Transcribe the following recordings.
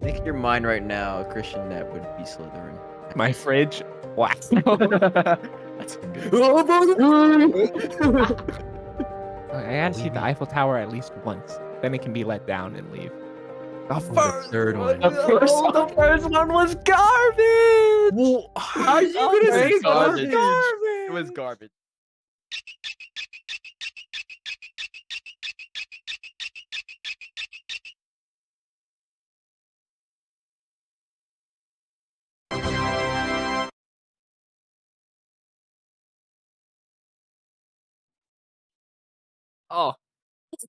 Think in your mind right now, a Christian that would be Slytherin. My fridge. Wow. That's good. I gotta see Believe the me. Eiffel Tower at least once. Then it can be let down and leave. The Ooh, the first third one, one. the first No, one, the first one was garbage. Well, how are you The gonna say first one was garbage? It was garbage. garbage. Oh,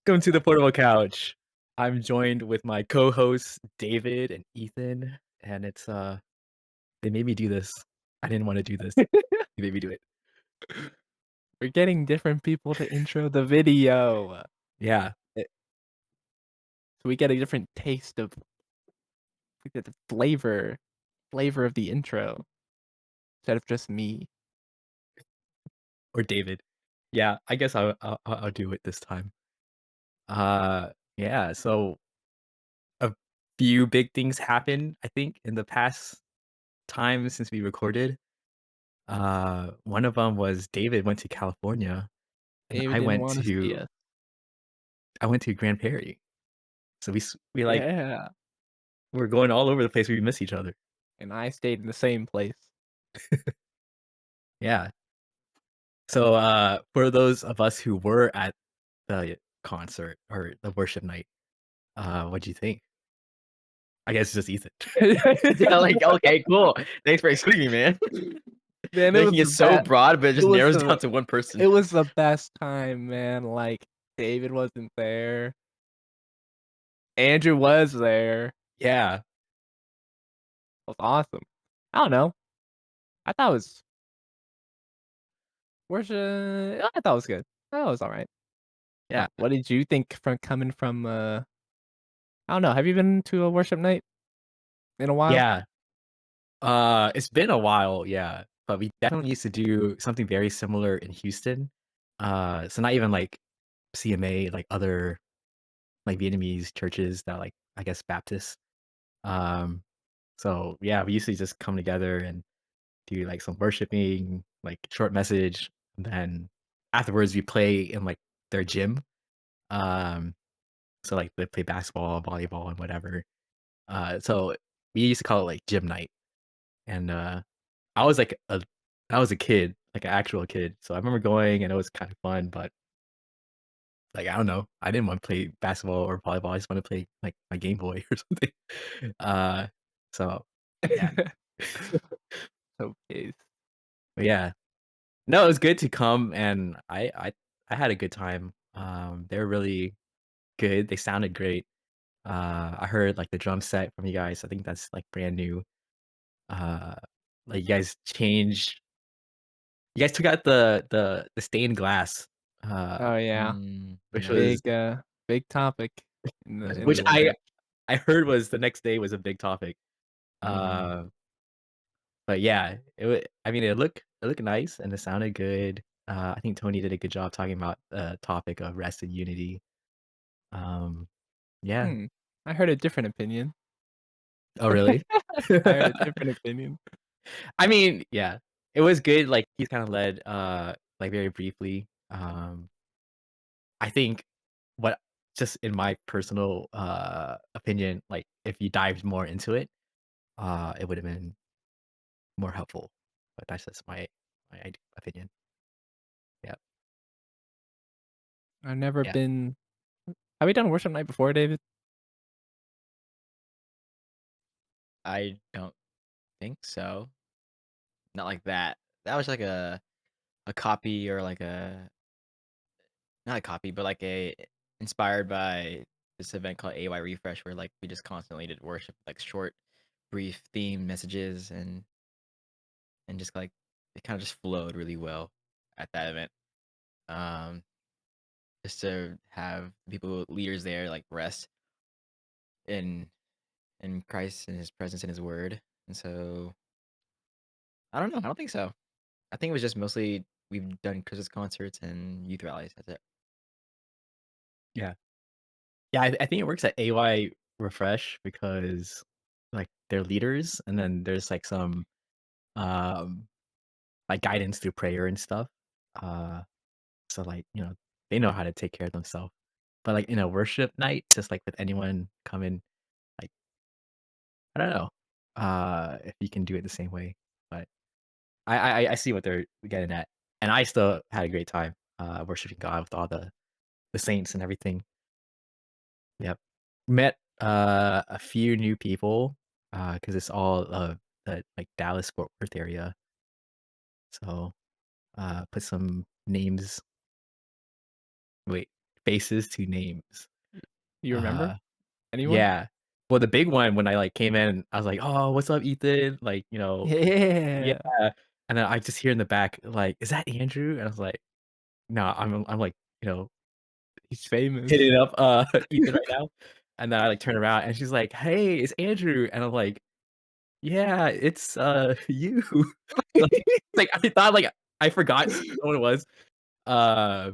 welcome to the Portable Couch. I'm joined with my co-hosts David and Ethan, and they made me do this. I didn't want to do this. They made me do it. We're getting different people to intro the video. Yeah, so we get a different taste of we get the flavor of the intro instead of just me or David. Yeah, I guess I'll do it this time. Yeah. So a few big things happened, I think, in the past time since we recorded. One of them was David went to California, and David didn't wanna see us. I went to Grand Prairie. So like Yeah, we're going all over the place. We miss each other. and I stayed in the same place. Yeah. So for those of us who were at the concert or the worship night, what'd you think? I guess it's just Ethan. Yeah, like, okay, cool. Thanks for excluding me, man. Man, Making it so broad, but it just narrows down to one person. it was the best time, man, like, David wasn't there. Andrew was there. Yeah. It was awesome. I don't know. I thought it was I thought it was good. I thought it was alright. Yeah. What did you think from coming from, I don't know, have you been to a worship night in a while? Yeah. It's been a while, yeah, but we definitely used to do something very similar in Houston. So not even like CMA, like other like Vietnamese churches that like I guess Baptists. Um, so yeah, we used to just come together and do like some worshiping, like short message, and then afterwards we play in like their gym. Um, so like they play basketball, volleyball, and whatever. So we used to call it like gym night, and I was like I was a kid, like an actual kid, so I remember going and it was kind of fun, but like I don't know, I didn't want to play basketball or volleyball. I just want to play like my Game Boy or something. Uh, so yeah, So pissed. but yeah, no, it was good to come and I had a good time. They were really good. They sounded great. I heard like the drum set from you guys. I think that's like brand new. Uh, like you guys took out the stained glass, uh, Oh, yeah. which Yeah. was Big topic That's in which the brutal. I heard was the next day was a big topic. Mhm. Uh, but yeah, I mean, it looked nice and it sounded good. I think Tony did a good job talking about the topic of rest and unity. Um, yeah. Hmm. I heard a different opinion. Oh, really? I heard a different opinion. I mean, yeah, it was good. Like he kind of led, like very briefly. I think what just in my personal opinion, like if you dived more into it, it would have been more helpful. But that's just my opinion. Yeah, I've never yeah, been Have we done worship night before, David? I don't think so. Not like that. That was like a copy or like a not a copy, but like a inspired by this event called AY Refresh, where like we just constantly did worship, like short, brief theme messages, and just like it kind of just flowed really well at that event. Um, just to have people leaders there like rest in Christ and His presence and His Word, and so I don't know. I don't think so. I think it was just mostly we've done Christmas concerts and youth rallies. That's it. yeah, yeah. I think it works at AY Refresh because like their leaders, and then there's like some um like guidance through prayer and stuff. Uh, so like they know how to take care of themselves. But like in a worship night, just like with anyone coming, like I don't know, if you can do it the same way. But I see what they're getting at, and I still had a great time worshiping God with all the saints and everything. Yep. Met, a few new people, because it's all, the, like, Dallas-Fort Worth area. So, put some names wait, faces to names. You remember Uh, anyone? yeah. Well, the big one, when I, like, came in, I was like, "Oh, what's up, Ethan?" Like, yeah, Yeah, and then I just hear in the back, like, "Is that Andrew?" And I was like, "No, I'm, like, you know, he's famous. hitting up, Ethan right now." And then I, like, turn around, and she's like, "Hey, it's Andrew." And I'm like, "Yeah, it's, you." Like, I thought, like, I forgot someone it was, uh,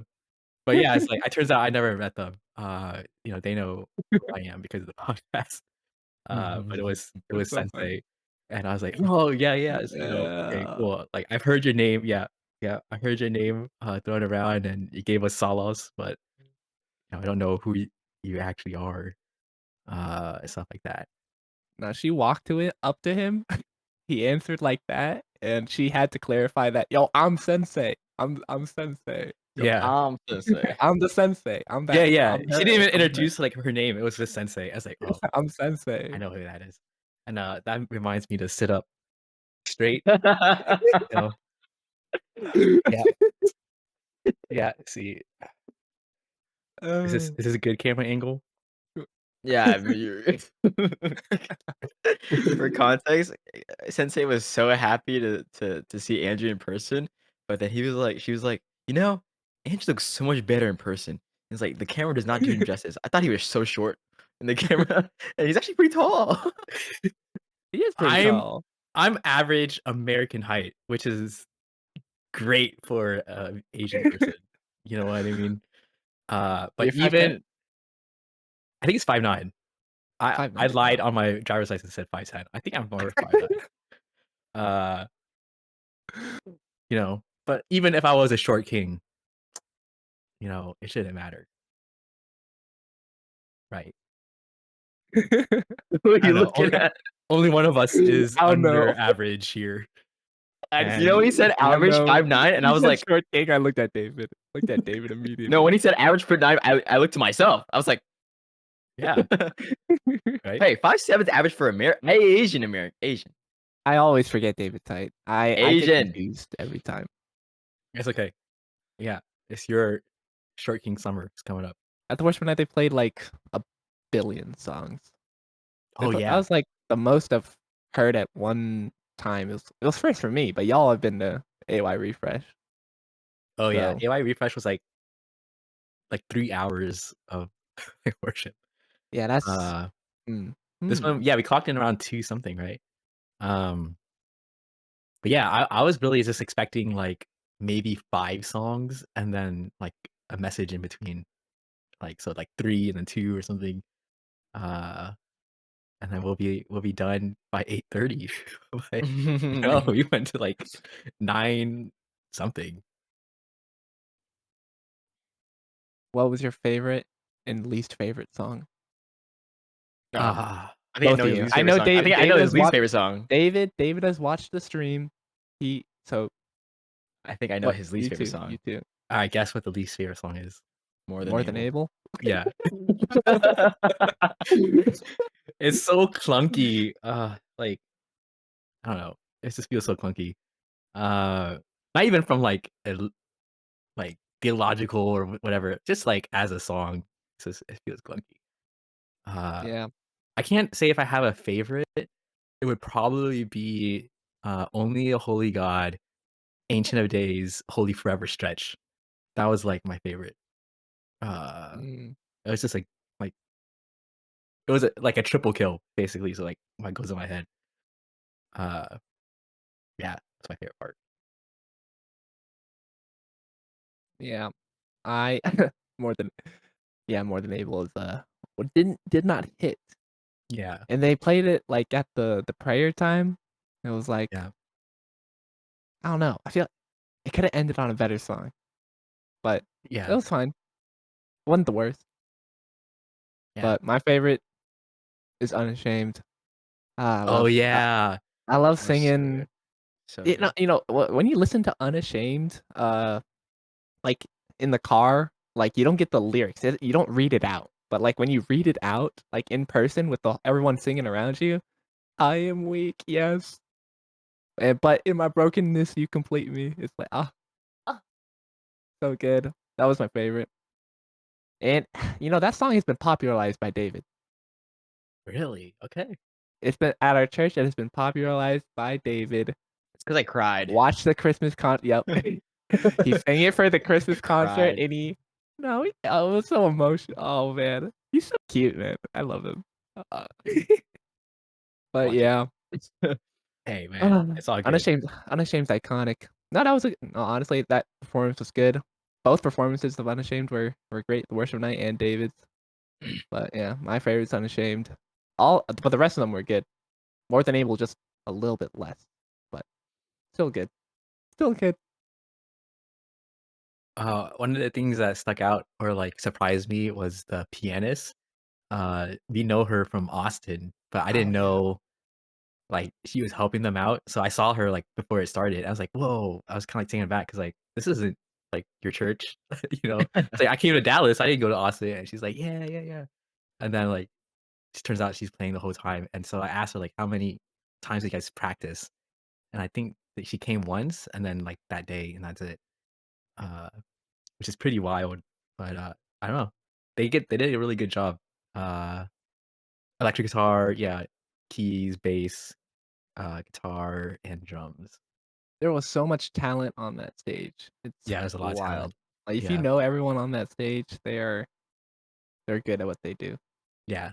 but yeah, it's like it turns out I never met them. They know who I am because of the podcast, but it was That's so funny. Sensei, and I was like, "Oh, yeah, yeah, okay, Yeah. cool." Like, I've heard your name, yeah, yeah, I heard your name, thrown around, and you gave us solos, but, I don't know who you actually are, and stuff like that. Now she walked to it up to him, he answered like that, and she had to clarify that, "Yo, I'm sensei. I'm sensei. Yo, Yeah. I'm sensei. I'm the sensei. I'm Yeah, that yeah. I'm She her. didn't even I'm her. introduce, like, her name. It was just Sensei. I was like, "Oh, I'm I sensei." know who that is." And, that reminds me to sit up straight, you know? Yeah, yeah. See, is this Uh, is this a good camera angle? Yeah, I mean, for context, Sensei was so happy to see Andrew in person, but then she was like, Andrew looks so much better in person." He's like, "The camera does not do him justice. I thought he was so short in the camera, and he's actually pretty tall." he is pretty I'm tall. I'm average American height, which is great for a Asian person. You know what I mean? But You're 5'10"? even I think it's 5'9". I 5'9", lied wow. on my driver's license, said 5'10". I think I'm more 5'9". Uh, but even if I was a short king, it shouldn't matter, right? Who are I you don't know, looking at? only one of us is I don't under know. average here, I You know and when he said I average know. 5'9", and I You was said like, short king, I looked at David. Looked at David no, when immediately. he said average per 9, I looked to myself. I was like, yeah, right? "Hey, 5'7" is average for Asian. I always forget David's height. I get Asian. confused every time. It's okay. Yeah, it's your short king summer is coming up. At the Worship Night, they played, like, a billion songs. Oh, That yeah. was, like, the most I've heard at one time. It was first for me, but y'all have been to AY Refresh, Oh, yeah. so AY Refresh was, like 3 hours of worship. yeah, that's Uh, mm, this hmm. one yeah, we clocked in around 2 something, right? Um, but yeah, I was really just expecting, like, maybe 5 songs and then, like, a message in between, like 3 and then 2 or something, uh, and then we'll be done by 8:30. But, no, we went to, like, 9 something. What was your favorite and least favorite song? Ah, I think I Both know of his you. least I favorite know song. I think I know his least favorite song. David has watched the stream. So I think I know what his least you favorite too, you song. too. I guess what the least favorite song is. More than More than able. able? Yeah. It's so clunky, like, I don't know, it just feels so clunky. Uh, Not even from, like, theological or whatever, just, like, as a song, it feels clunky. Uh, Yeah. I can't say if I have a favorite. It would probably be, "Only a Holy God, Ancient of Days, Holy Forever" stretch. That was, like, my favorite. Uh, Mm, it was just, like it was, like a triple kill, basically, so, like, what goes in my head. Uh, yeah, that's my favorite part. yeah. I more than more than able is what did not hit. Yeah, and they played it, like, at the prayer time. It was like, yeah, I don't know, I feel it coulda ended on a better song, but it yeah, was fine. Wasn't the worst, yeah. but my favorite is Unashamed. Ah, Oh, yeah. I love That was so singing. good. So good. When you listen to Unashamed, like, in the car, like, you don't get the lyrics, you don't read it out, but, like, when you read it out, like, in person with the everyone singing around you, "I am weak, yes, but in my brokenness you complete me." It's like, ah, so good. That was my favorite, and, that song has been popularized by David. Really? Okay. It's been at our church, and it's been popularized by David. It's because I cried. Watch the Christmas yep. He sang it for the I Christmas concert, cried and it was so emotional. Oh, man. He's so cute, man. I love him. Uh, but watching. yeah, Hey, man, it's all good. Unashamed's iconic. No, that was no, honestly, that performance was good. Both performances of Unashamed were great, the Worship Night and David's. But yeah, my favorite's Unashamed. But the rest of them were good. More Than Able, just a little bit less, but still good. Still good. One of the things that stuck out or, like, surprised me was the pianist. We know her from Austin, but I didn't Oh, yeah. know, like, she was helping them out, so I saw her, like, before it started. I was like, "Whoa." I was kinda, like, taken aback because like, "This isn't, like, your church," you know? It's like, "I came to Dallas, I didn't go to Austin," and she's like, "Yeah, yeah, yeah." And then, like, it turns out she's playing the whole time, and so I asked her, like, "How many times do you guys practice?" And I think that she came once, and then, like, that day, and that's it. Uh, which is pretty wild, but, I don't know. They did a really good job. Uh, electric guitar, yeah, keys, bass, guitar, and drums. There was so much talent on that stage. It's Yeah, there's a lot of wild. talent. Like, if you Yeah, know everyone on that stage, they're good at what they do. yeah,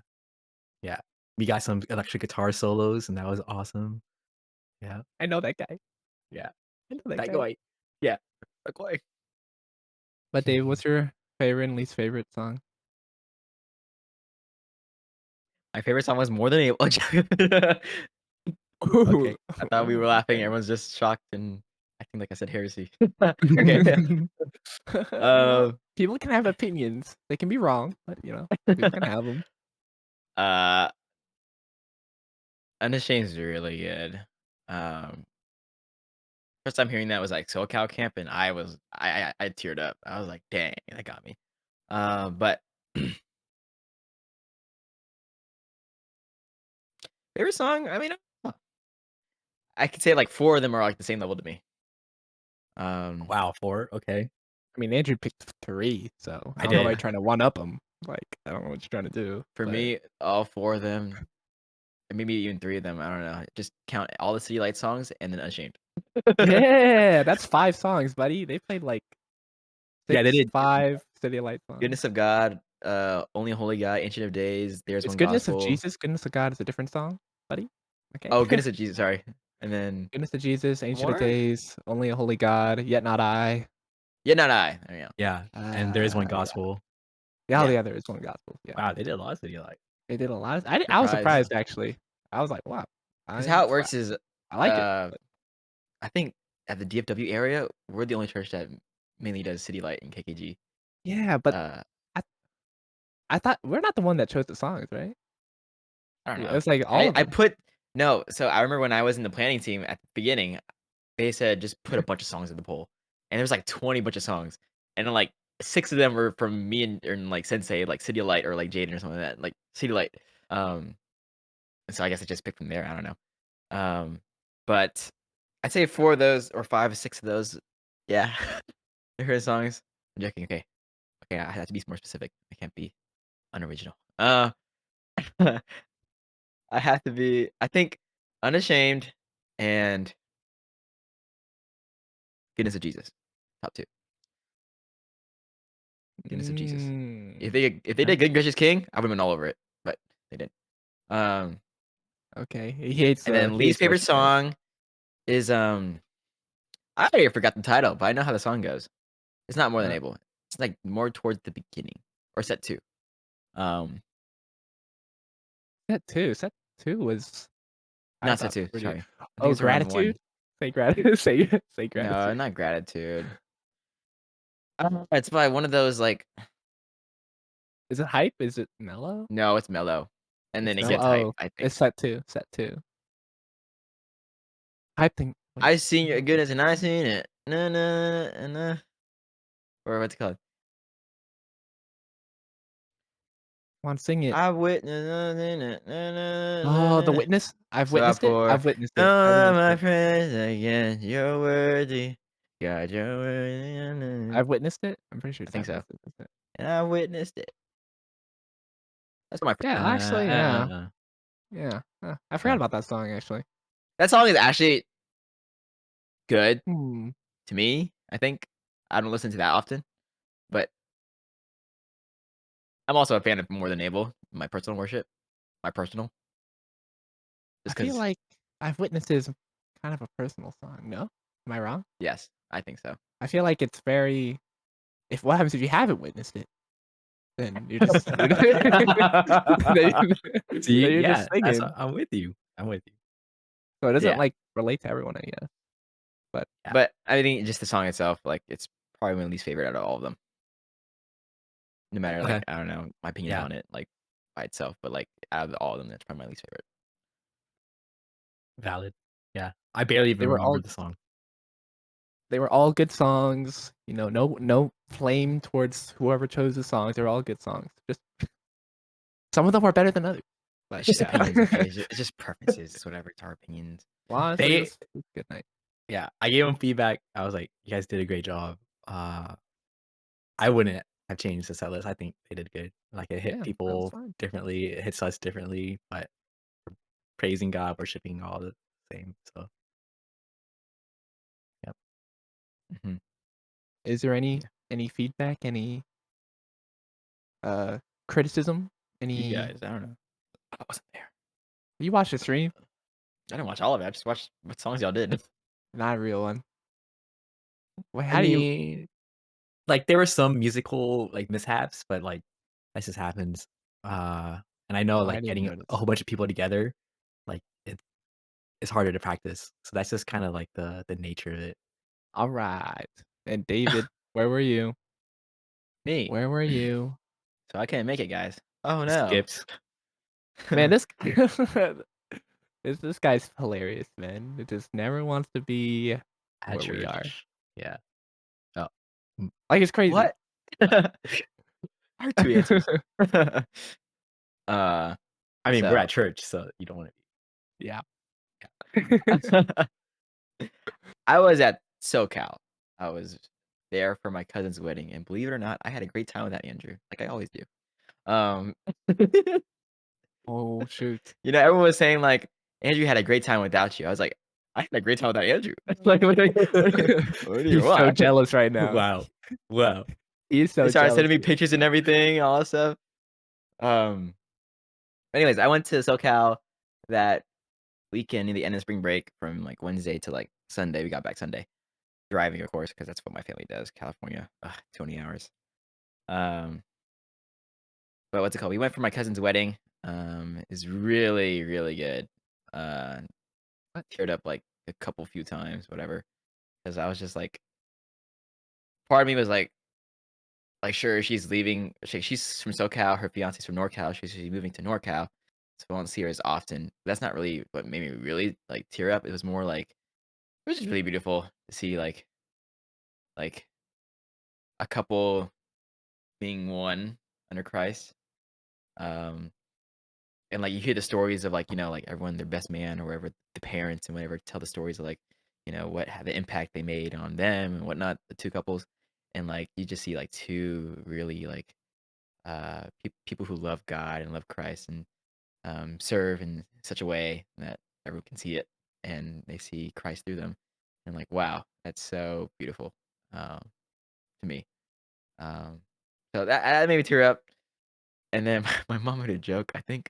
yeah. We got some electric guitar solos, and that was awesome. Yeah, I know that guy. yeah. I know that That guy. guy. Yeah, that guy. But Dave, what's your favorite and least favorite song? My favorite song was More Than Able. Ooh, Okay, I thought we were laughing, okay. everyone's just shocked and acting like I said heresy. Okay. People can have opinions. They can be wrong, but, people can have them. Uh, Unashamed is really good. Um, first time hearing that was, like, SoCal Camp, and I teared up. I was like, "Dang, that got me." But favorite song, I mean, I could say, like, 4 of them are, like, the same level to me. Um, Wow, 4, okay. I mean, Andrew picked 3, so I I don't know why you're did. trying to one up him. Like, I don't know what you're trying to do, for but me, all 4 of them, and maybe even 3 of them, I don't know, just count all the City Light songs and then Unashamed. yeah, that's 5 songs, buddy. They played, like, Yeah, they 6, did. 5 City Light songs. Goodness of God, Only Holy God, Ancient of Days, There's It's One Goodness of Gospel. Jesus, Goodness of God is a different song, buddy. Okay. Oh, Goodness of Jesus, sorry. And then Goodness of Jesus, one Ancient of more? Days, Only a Holy God, Yet Not I. Yeah, Not I. There you go. Yeah, and there is one Yeah. gospel. Yeah, oh, Yeah, yeah, there is one gospel, yeah. Wow, they did a lot of City Light. They did a lot of I was surprise. surprised, actually. I was like, "Wow, Because how I'm it surprised." works is, I like it, but I think at the DFW area, we're the only church that mainly does City Light and KKG. yeah, but Uh, I I thought we're not the one that chose the songs, right? I don't Yeah, know. it's like all of I them. put no, so I remember when I was in the planning team at the beginning, they said just put a bunch of songs in the poll, and there was like 20 bunch of songs, and then like 6 of them were from me and like Sensei, like City Light or like Jaden or something like that, like City Light. Um, and so I guess I just picked from there. I don't know. But I'd say 4 of those or 5 or 6 of those, yeah, they're her songs. I'm joking. Okay, okay, I have to be more specific. I can't be unoriginal. I have to be. I think Unashamed and Goodness of Jesus, top 2. Goodness of Jesus. If they Okay, did Good Gracious King, I would've been all over it, but they didn't. Um, okay. and then He least hates favorite worship, right? song is, I already forgot the title, but I know how the song goes. It's not More Than Uh, Able. It's, like, more towards the beginning or set 2. Um, Set 2 was I Not set thought 2, pretty sorry. I think Oh, it's around 1. gratitude? Say gratitude say No, gratitude. not gratitude. It's by one of those, like Is it hype? Is it mellow? no, it's mellow, and It's then it mellow gets hype, oh, I it's think. set 2. Hype thing wait. I seen your goodness and I seen it. Na na na na. Or what's it called? Wanna sing it. I witnessed na na na na Oh, The na na. Witness? I've So I witnessed it? pour I've witnessed it. I all of witnessed my it. friends again. You're worthy. God, you're worthy. Na, na, na. I've witnessed it? I'm pretty sure I it's think I've so. witnessed it, isn't it? And I witnessed it. That's my Yeah, actually, yeah. uh. Yeah. I forgot Yeah. about that song, actually. that song is actually good Hmm. to me. I think I don't listen to that often, but I'm also a fan of More Than Able. My personal worship, my personal, I just feel because. like I've witnessed is kind of a personal song, no? Am I wrong? Yes, I think so. I feel like it's very if what happens if you haven't witnessed it? Then you're just you're then See, then you're yeah, just singing. I'm with you. I'm with you. So it doesn't, Yeah, like, relate to everyone, I guess. But Yeah. but I think just the song itself, like it's probably my least favorite out of all of them. No matter, like, Okay. I don't know, my opinions Yeah. on it, like, by itself, but, like, out of all of them, that's probably my least favorite. Valid. Yeah. I barely they even were remember all the song. they were all good songs, no flame towards whoever chose the songs, they're all good songs. Just some of them are better than others, but It's just yeah. opinions, okay? It's just preferences, it's whatever, it's our opinions. Well, honestly, They it was a good night. yeah, I gave them feedback. I was like, "You guys did a great job." Uh, I wouldn't have changed the set list. I think they did good. Like, it hit Yeah, that was people fine. differently, it hits us differently, but praising God, worshiping all the same, so, yep. Mhm, Is there yeah. any feedback, any, criticism, You any guys, I don't know. I wasn't there. you watched the stream? I didn't watch all of it, I just watched what songs y'all did. Not a real one. Wait, I how do you mean, like, there were some musical, like, mishaps, but, like, that just happens. And I know, oh, I like, didn't getting a notice. whole bunch of people together, like, it's harder to practice. So that's just kinda like the nature of it. Alright. And David, where were you? Me. Where were you? So I can't make it, guys. Oh, no. Skipped Man, this this guy's hilarious, man. It just never wants to be at where we are. church. Yeah. Oh. Mm. Like, it's crazy. What? Our 2 answers. Uh, I mean, we're so at church, so you don't wanna be Yeah. I was at SoCal. I was there for my cousin's wedding, and believe it or not, I had a great time with that Andrew, like I always do. Um, Oh, shoot. everyone was saying like, "Andrew had a great time without you." I was like, "I had a great time without Andrew." Like, what do you He's so want? jealous right now. Wow. Wow. He is They so started jealous. sending me pictures and everything, all that stuff. Um, anyways, I went to SoCal that weekend in the end of spring break from like Wednesday to like Sunday. We got back Sunday, driving, of course, because that's what my family does. California, 20 hours. Um, but what's it called? We went for my cousin's wedding. It's really, really good. Uh, What? teared up like a couple few times, whatever. Because I was just like, part of me was like sure she's leaving. She's from SoCal. Her fiance's from NorCal. She's moving to NorCal, so I won't see her as often. That's not really what made me really like tear up. It was more like it was just really beautiful to see like a couple being one under Christ. Um, and like you hear the stories of like like everyone their best man or whatever the parents and whatever tell the stories of like what have the impact they made on them and whatnot, the two couples, and like you just see like two really like people who love God and love Christ and serve in such a way that everyone can see it and they see Christ through them and like wow, that's so beautiful to me. um so that made me tear up. And then my mom made a joke, I think.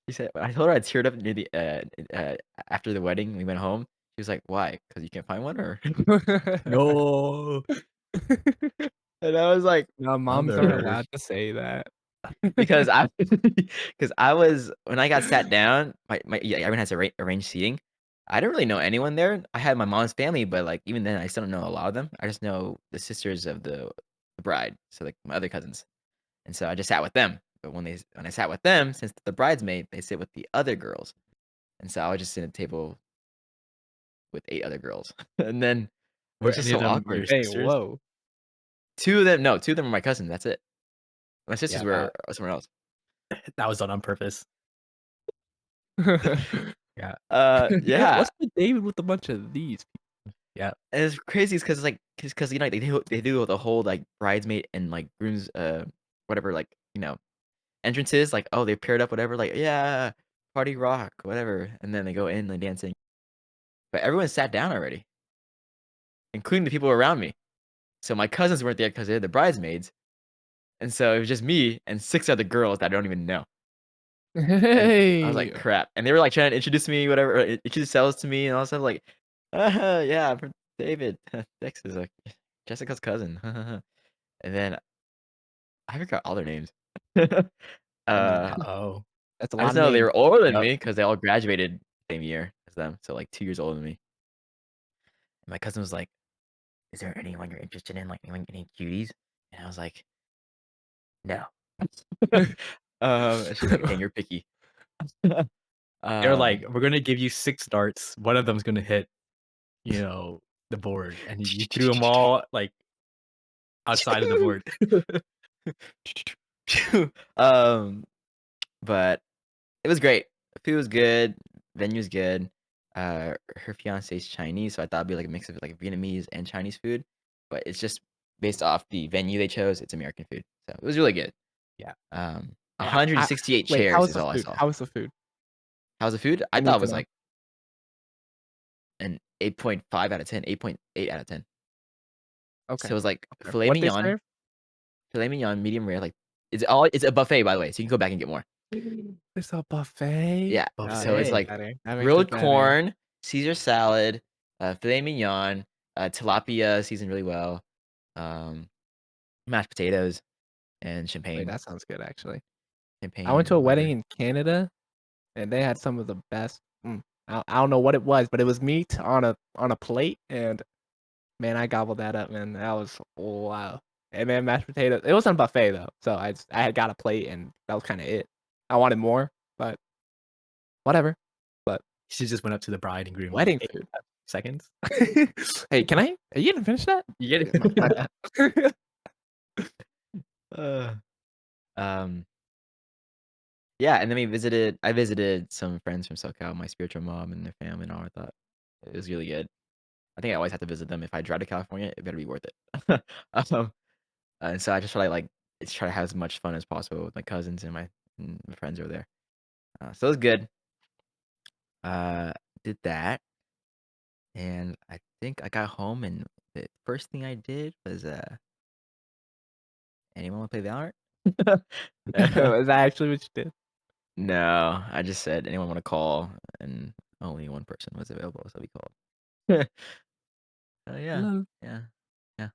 She said I told her I teared up near the after the wedding, we went home. She was like, "Why? Because you can't find one, or?" No. And I was like, No, moms aren't Mother. allowed to say that. because I because I was when I got sat down, yeah, everyone has arranged seating. I didn't really know anyone there. I had my mom's family, but, like, even then, I still don't know a lot of them. I just know the sisters of the bride, so, like, my other cousins, and so I just sat with them. But when I sat with them, since the bridesmaid, they sit with the other girls, and so I was just sitting at a table with 8 other girls, and then it Were was just any of so them your awkward. Hey, sisters? whoa. 2 of them no, 2 of them were my cousins, that's it. My sisters Yeah, were somewhere else. that was done on purpose. Yeah, Yeah. What's with David with a bunch of these? yeah. And it's crazy because it's like, because you know, they do the whole, like, bridesmaid and, like, groom's, whatever, like, entrances, like, "Oh, they paired up, whatever," like, "Yeah, party rock," whatever, and then they go in, like, dancing. But everyone sat down already, including the people around me. So my cousins weren't there because 'cause they're the bridesmaids, and so it was just me and 6 other girls that I don't even know. And I was like, Hey. "Crap," and they were, like, trying to introduce me, whatever, or introduce themselves to me and all stuff, like, yeah, I'm from David, Texas, like, Jessica's cousin, and then I forgot all their names. I mean, Uh, Uh-oh. that's a I lot just of know they names. were older than Yep. me because they all graduated same year as them, so, like, 2 years older than me. And my cousin was like, "Is there anyone you're interested in, like, any cuties?" And I was like, "No." And she's like, "Dang, you're picky." They're like, Um, "We're gonna give you 6 darts. One of them's gonna hit, the board," and you threw them all, like, outside of the board. um, but it was great. The food was good, venue's good. Her fiance's Chinese, so I thought it'd be like a mix of like Vietnamese and Chinese food, but it's just based off the venue they chose. It's American food, so it was really good. Yeah. Yeah. 168 Wait, how chairs was is the all I food? saw. How was the food? How's the food? I I thought need it to was know. like an 8.5 out of 10, 8.8 out of 10. So Okay. it was like Okay. What they serve? filet mignon, medium rare. Like it's a buffet by the way, so you can go back and get more. It's a buffet? Yeah, Oh, so that it's makes Buffet. it like better. That makes it grilled better. corn, Caesar salad, filet mignon, tilapia seasoned really well, um, mashed potatoes, and Wait, champagne, that sounds good, actually. I went champagne to a or wedding whatever. in Canada, and they had some of the best I don't know what it was, but it was meat on a plate, and, man, I gobbled that up, man. That was wow. And then mashed potatoes it wasn't a buffet, though, so I had got a plate, and that was kinda it. I wanted more, but whatever. But She just went up to the bride and groom like, wedding "Hey, food. seconds?" Hey, can I are you gonna finish that? You get My it? bad. Uh, um, yeah, and then I visited some friends from SoCal, my spiritual mom and their family and all. I thought it was really good. I think I always have to visit them. If I drive to California, it better be worth it. Um, and so I just try to have as much fun as possible with my cousins and my friends over there. So it was good. Uh, did that, and I think I got home, and the first thing I did was, anyone wanna play Valorant? Is that actually what you did? No, I just said, "Anyone wanna call?" And only one person was available, so we called. Yeah, Hello. yeah, yeah.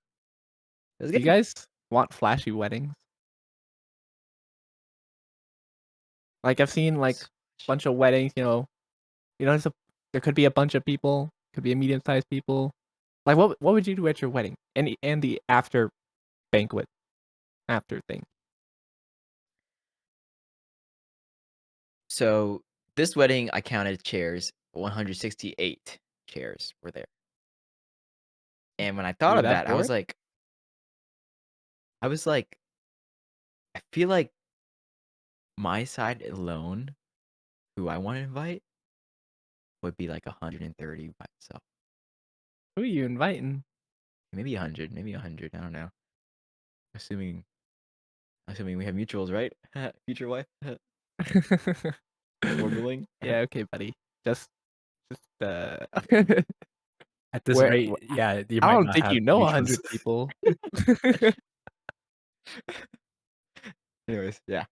It was Do you good. guys want flashy weddings? Like, I've seen, like, bunch of weddings, there's there could be a bunch of people, could be a medium-sized people. Like, what would you do at your wedding? And the after banquet, after thing. So, this wedding, I counted chairs, 168 chairs were there, and when I You thought were of that that, bored? I was like, I feel like my side alone, who I wanna invite, would be like 130 by itself. Who are you inviting? Maybe 100, maybe 100, I don't know. Assuming assuming we have mutuals, right? Future wife? Lord willing? Yeah, okay, buddy. Just At this where rate, yeah, you I might don't not think have you know mutuals. 100 people. Anyways, yeah.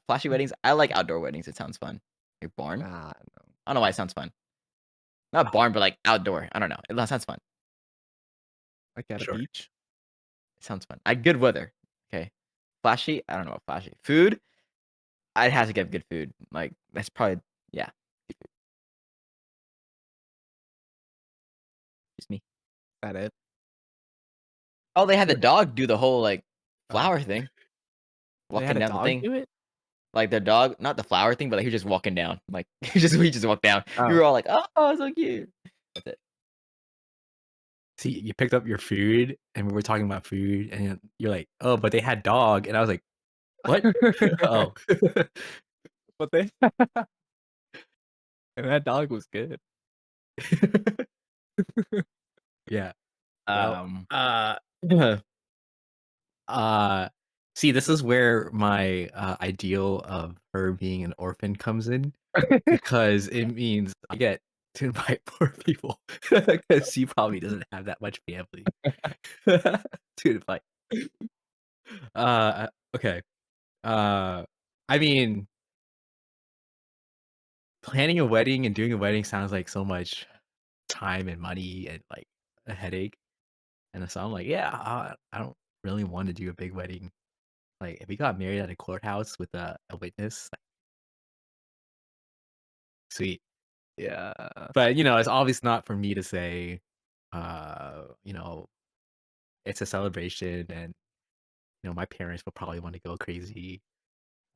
Flashy weddings, I like outdoor weddings, it sounds fun. A barn? Ah, I don't know why it sounds fun. Not barn, but, like, outdoor, I don't know, it sounds fun. like at a Sure. beach? It sounds fun. Good weather, okay? flashy. I don't know about flashy. Food. I'd have to get good food. Like that's probably yeah. Just me. That it. Oh, they had the dog do the whole like Oh, flower thing, They had walking a down the dog thing. do it. Like their dog, not the flower thing, but like, he was just walking down. Like he just walked down. We Oh, were all like, oh, so cute. That's it. see, you picked up your food, and we were talking about food, and you're like, "Oh, but they had dog," and I was like, "What?" Oh. but they and that dog was good. Yeah. Well, Um, uh, see, this is where my, ideal of her being an orphan comes in, because it means I get to invite more people, because she probably doesn't have that much family to invite. Okay. Uh, I mean, planning a wedding and doing a wedding sounds like so much time and money and, like, a headache, and so I'm like, "Yeah, I don't really wanna do a big wedding." Like, if we got married at a courthouse with a witness, like, sweet. Yeah. But, it's obviously not for me to say, you know, it's a celebration and, my parents will probably wanna go crazy.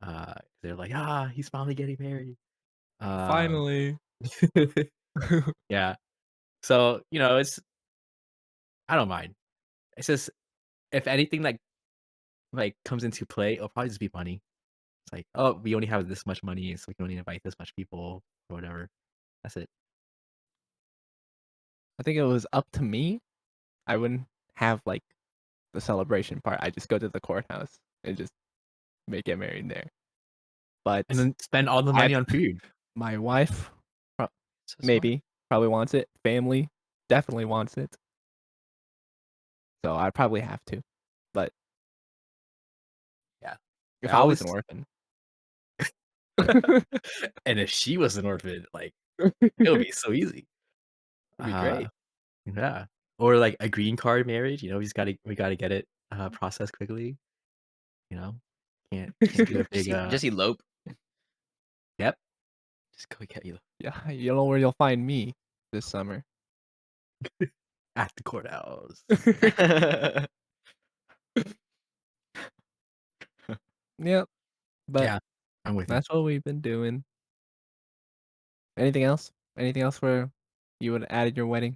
They're like, "Ah, he's finally getting married." Um, Finally. yeah. So, I don't mind. It's just if anything, like, comes into play, it'll probably just be money. It's like, "Oh, we only have this much money, so we can only invite this much people," or whatever. That's it. I think it was up to me. I wouldn't have like the celebration part. I just go to the courthouse and just get married there. And But then spend all the I money on food. my wife so smart. maybe probably wants it. Family definitely wants it. So I probably have to. But Yeah. if I I was always an orphan, and if she was an orphan, like, it would it'd be so easy. be Uh, great. yeah. Or, like, a green card marriage, we gotta get it, processed quickly, you know? Can't do a Just big, just elope. yep, Just go get elope. Yeah, you know where you'll find me this summer. at the courthouse. Yep. But Yeah, I'm with you. that's what we've been doing. Anything else? Anything else where you would add at your wedding,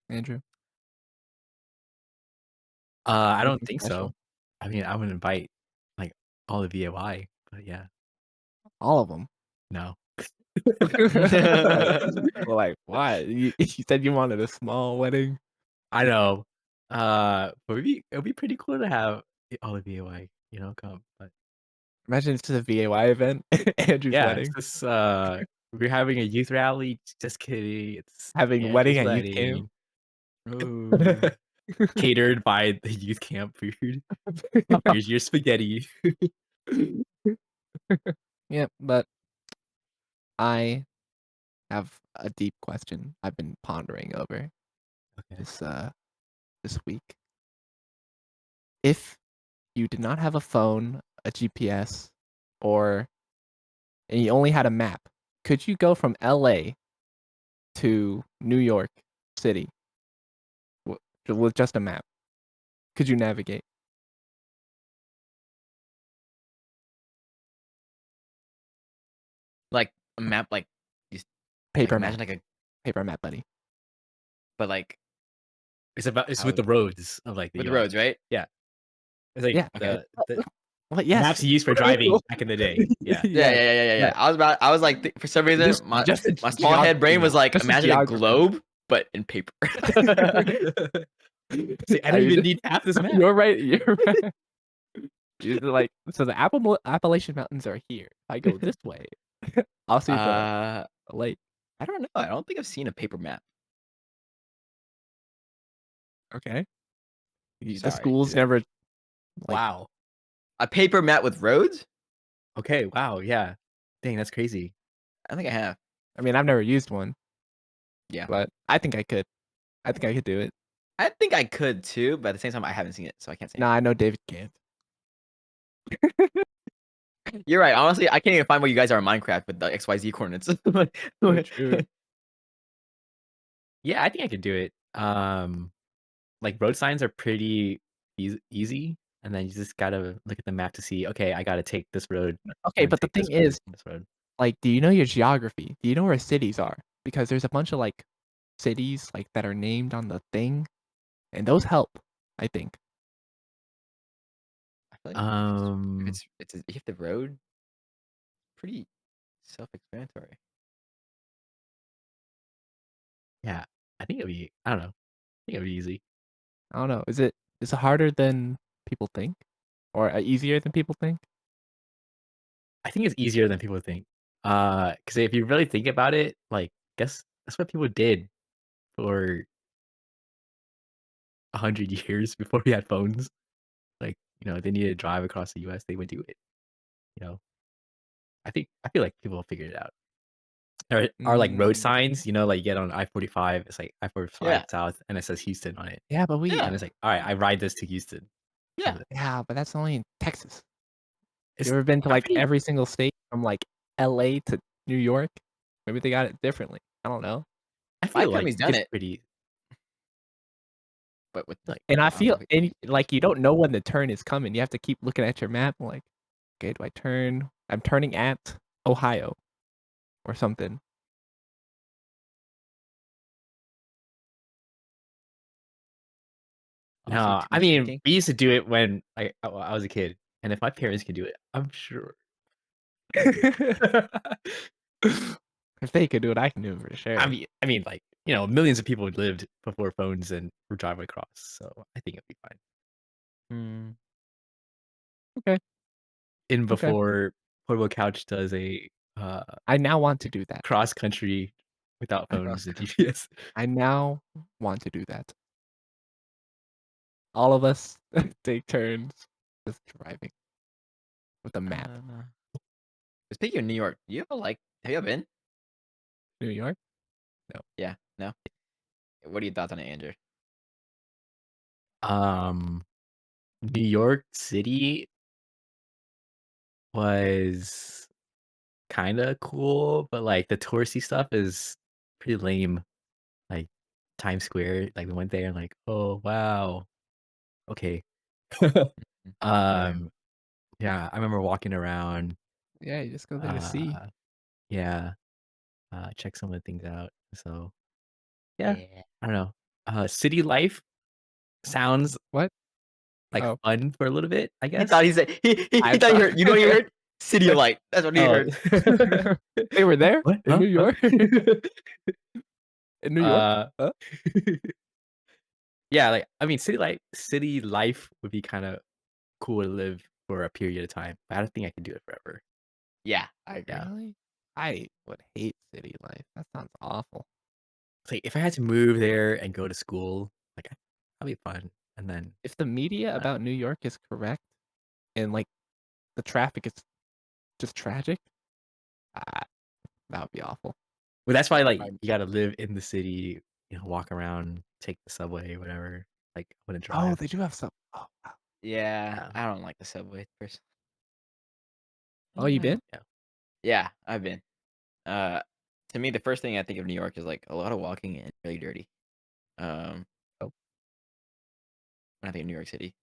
Andrew? I don't Anything think so. special? I mean, I would invite, like, all the VAY, but yeah, All of them. no. Like like, why? You said you wanted a small wedding? I know, but it'd be pretty cool to have all the VAY, come, but Imagine it's just a VAY event, Andrew's yeah, it's wedding. just, we're having a youth rally, just kidding, it's Having wedding Andrew's at youth camp. wedding. Ooh. Catered by the youth camp food. Here's your spaghetti. Yep, but I have a deep question I've been pondering over Okay. this week. If you did not have a phone, a GPS, or and you only had a map, could you go from LA to New York City with just a map? Could you navigate? Like a map, like you like Paper map. imagine like a Paper map, buddy. but like It's with how the roads of, like, the with the US. roads, right? Yeah. It's like Yeah. Okay. the Well, yes. maps you use for driving back in the day. Yeah. Yeah, Yes. yeah, yeah, yeah, yeah, yeah. Yes. I was like for some reason Just a my small head geography brain was map. like Just a imagine a geography. globe but in paper. See, I don't even need half this map. You're right. You're right. You're like, so the Appalachian Mountains are here. I go this way. I'll see Uh, the lake. I don't know. I don't think I've seen a paper map. Okay. The Sorry. schools never like. Wow. A paper map with roads? Okay, wow, yeah. Dang, that's crazy. I think I have. I mean, I've never used one, Yeah. but I think I could. I think I could do it. I think I could too, but at the same time I haven't seen it, so I can't say No, anything. I know David can't. You're right. Honestly, I can't even find where you guys are in Minecraft with the XYZ coordinates. True, true. Yeah, I think I could do it. Like road signs are pretty easy, and then you just gotta look at the map to see, okay, I gotta take this road Okay, and but the take thing this road is, and this road. like, do you know your geography? Do you know where cities are? Because there's a bunch of, like, cities, like, that are named on the thing, and those help, I think. I feel like if Um, if the road, pretty self-explanatory. yeah, I think it'd be. I don't know. I think it'd be easy. I don't know. Is it harder than people think? Or, easier than people think? I think it's easier than people think. Because if you really think about it, like, guess that's what people did for 100 years before we had phones. Like, they needed to drive across the US, they would do it, you know? I feel like people will figure it out. Or like road Mm, signs, like you get on I-45, it's like I-45 Yeah, South and it says Houston on it. yeah, but yeah, And it's like, all right, I ride this to Houston. yeah. And yeah, but that's only in Texas. You it's ever been to, I'm like, pretty every single state from, like, LA to New York? Maybe they got it differently. I don't know. I My feel like family's done it's it, pretty but with like And I I don't know feel if and, cities. like, you don't know when the turn is coming. You have to keep looking at your map, like, "Okay, do I turn? I'm turning at Ohio," or something. Also, no, too I much mean, thinking. we used to do it when I was a kid, and if my parents can do it, I'm sure. If they could do it, I can do it for I sure. mean I mean, like, millions of people lived before phones and were driving across, so I think it'd be fine. Mm, Okay, And okay. before Portable Couch does a, I now want to do that. cross country without I phones and GPS. I now want to do that. All of us take turns just driving with a map. uh, speaking of New York, do you ever have you ever been? New York? No. Yeah, no? What are your thoughts on it, Andrew? Um, New York City was kinda cool, but, like, the touristy stuff is pretty lame. Like, Times Square, like, we went there and like, "Oh, wow, okay." Mm, fair. Um, yeah, I remember walking around, Yeah, you just go there to see. uh yeah, check some of the things out, so, yeah, Yeah. I don't know. City life sounds What? like Oh, fun for a little bit, I He thought guess. he said he I thought you thought heard you know what you heard? City of Light. That's what he Oh. heard. they were there What? in Huh? New Huh? York? In New York? Uh, Huh? yeah, like, I mean, city life would be kinda cool to live for a period of time, but I don't think I could do it forever. Yeah, I agree. Yeah. Really? I would hate city life. That sounds awful. It's like, if I had to move there and go to school, like, that'd be fun, and then, If the media uh about New York is correct and, like, the traffic is just tragic, ah, that would be awful. well, that's why, like, I'm you gotta live in the city, walk around, take the subway, whatever, like, I wouldn't Oh, drive. they do have some oh, wow. yeah, Yeah. I don't like the subway person. Oh, you been? Yeah. Yeah, I've been. Uh, to me, the first thing I think of New York is, like, a lot of walking and really dirty. Um, Oh, when I think of New York City.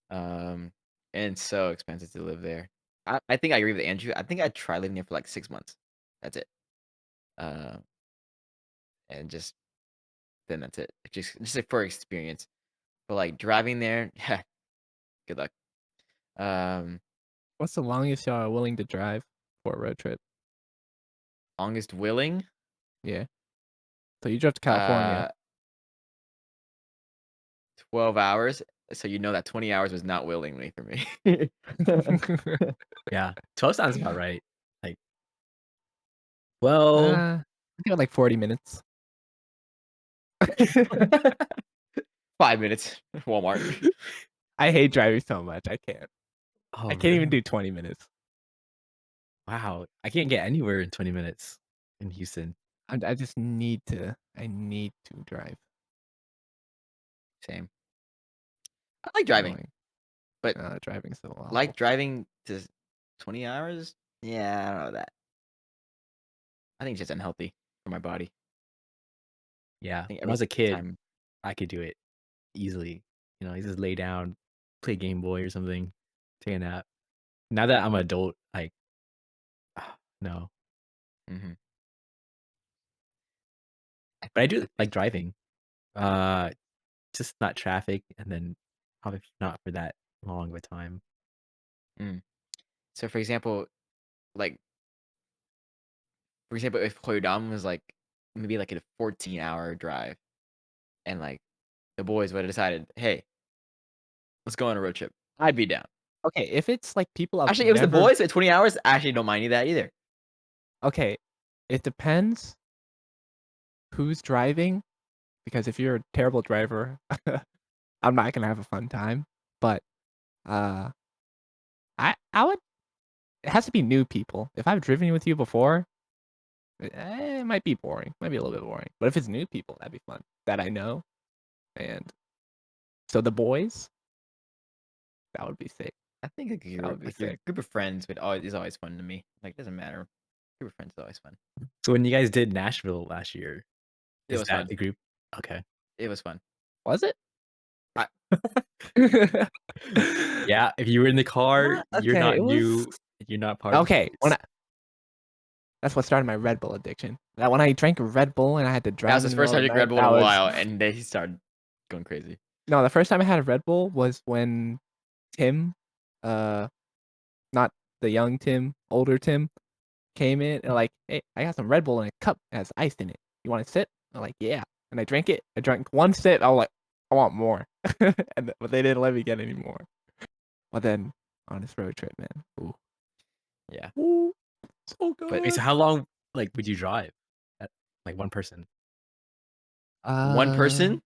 Um, and so expensive to live there. I think I agree with Andrew. I think I'd try living there for, like, 6 months. That's it. Uh, and just then that's it. Just, like, for experience. But, like, driving there, yeah, good luck. Um, what's the longest y'all are willing to drive for a road trip? longest willing, Yeah. So you drove to California. uh, 12 hours. So you know that 20 hours was not willingly for me. Yeah. 12 sounds about right. Like, well, I think like 40 minutes. 5 minutes, Walmart. I hate driving so much. I can't. oh, I can't even really? do 20 minutes. Wow. I can't get anywhere in 20 minutes in Houston. I just need to. I need to drive. Same. I like It's driving. annoying. But Driving's so awful. like driving to 20 hours? Yeah, I don't know that. I think it's just unhealthy for my body. Yeah, I think when I every was a kid, time. I could do it easily. You just lay down, play Game Boy or something, take a nap. Now that I'm an adult, like, no. Mhm. I But I think do the like best. driving. Uh, just not traffic, and then probably not for that long of a time. Mm. So like for example, if Hoyodam was like maybe like a 14-hour drive, and like the boys would have decided, hey, let's go on a road trip, I'd be down. Okay, if it's like people I've Actually, if it was the never boys at 20 hours, I actually don't mind you that either. okay, it depends who's driving, because if you're a terrible driver, I'm not gonna have a fun time. But, uh, I would it has to be new people. If I've driven with you before, it might be boring, might be a little bit boring. But if it's new people, that'd be fun, that I know, and so the boys, that would be sick. I think That would be your sick. group of friends would always is always fun to me. Like, doesn't matter. Group of friends is always fun. So when you guys did Nashville last year, It is was that fun. the group? Okay. It was fun. Was it? I Yeah, if you were in the car, you're Okay, not it was new, you're not part of the okay, when boys. I that's what started my Red Bull addiction. That when I drank a Red Bull and I had to that was drive in his the first middle time of the drinking Red night, Bull in that a was while, and then he started going crazy. no, the first time I had a Red Bull was when Tim, uh, not the young Tim, older Tim, came in and like, "Hey, I got some Red Bull in a cup, it has ice in it. You want a sip?" I'm like, "Yeah." And I drank it. I drank 1 sip, I was like, "I want more." But they didn't let me get any more. But then on this road trip, man, ooh, Yeah, ooh, so but Wait, so good. how long, like, would you drive? Like, one person? one Uh, person.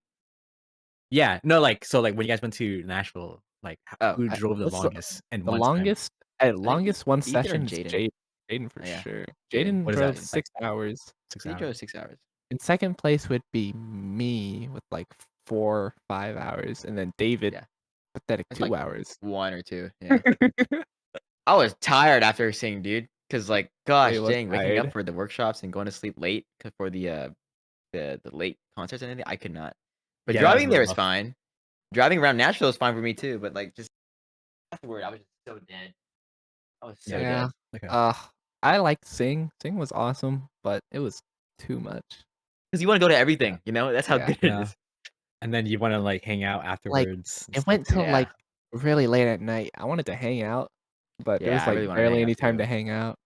Yeah, no, like, so, like, when you guys went to Nashville, like, Oh, who I drove the what's longest in the one time? longest at I think longest one Ethan or session is Jaden. Jaden for Oh, yeah, sure. Jaden. Jaden What is drove that? Jaden. Like, 6 hours. 6 He hours? drove 6 hours. In second place would be me with, like, 4, 5 hours, and then David, Yeah, pathetic it's like 2 hours. 1 or 2. Yeah, I was tired after seeing dude, cause like, He gosh was dang, waking up tired. for the workshops and going to sleep late for the late concerts and anything, I could not. But Yeah, that was driving there is rough. fine. Driving around Nashville is fine for me too, but like just afterward, I was just so dead. I was so Yeah, Yeah. dead. okay. Uh, I liked Sing. Sing was awesome, but it was too much. Cause you wanna go to Yeah, everything, you know? That's how Yeah. good it yeah, is. and then you wanna, like, hang out Like, afterwards and it stuff went till, too. like, Yeah. really late at night. I wanted to hang out, but there Yeah, was, I like, really wanted to hang barely out any time too. to hang out.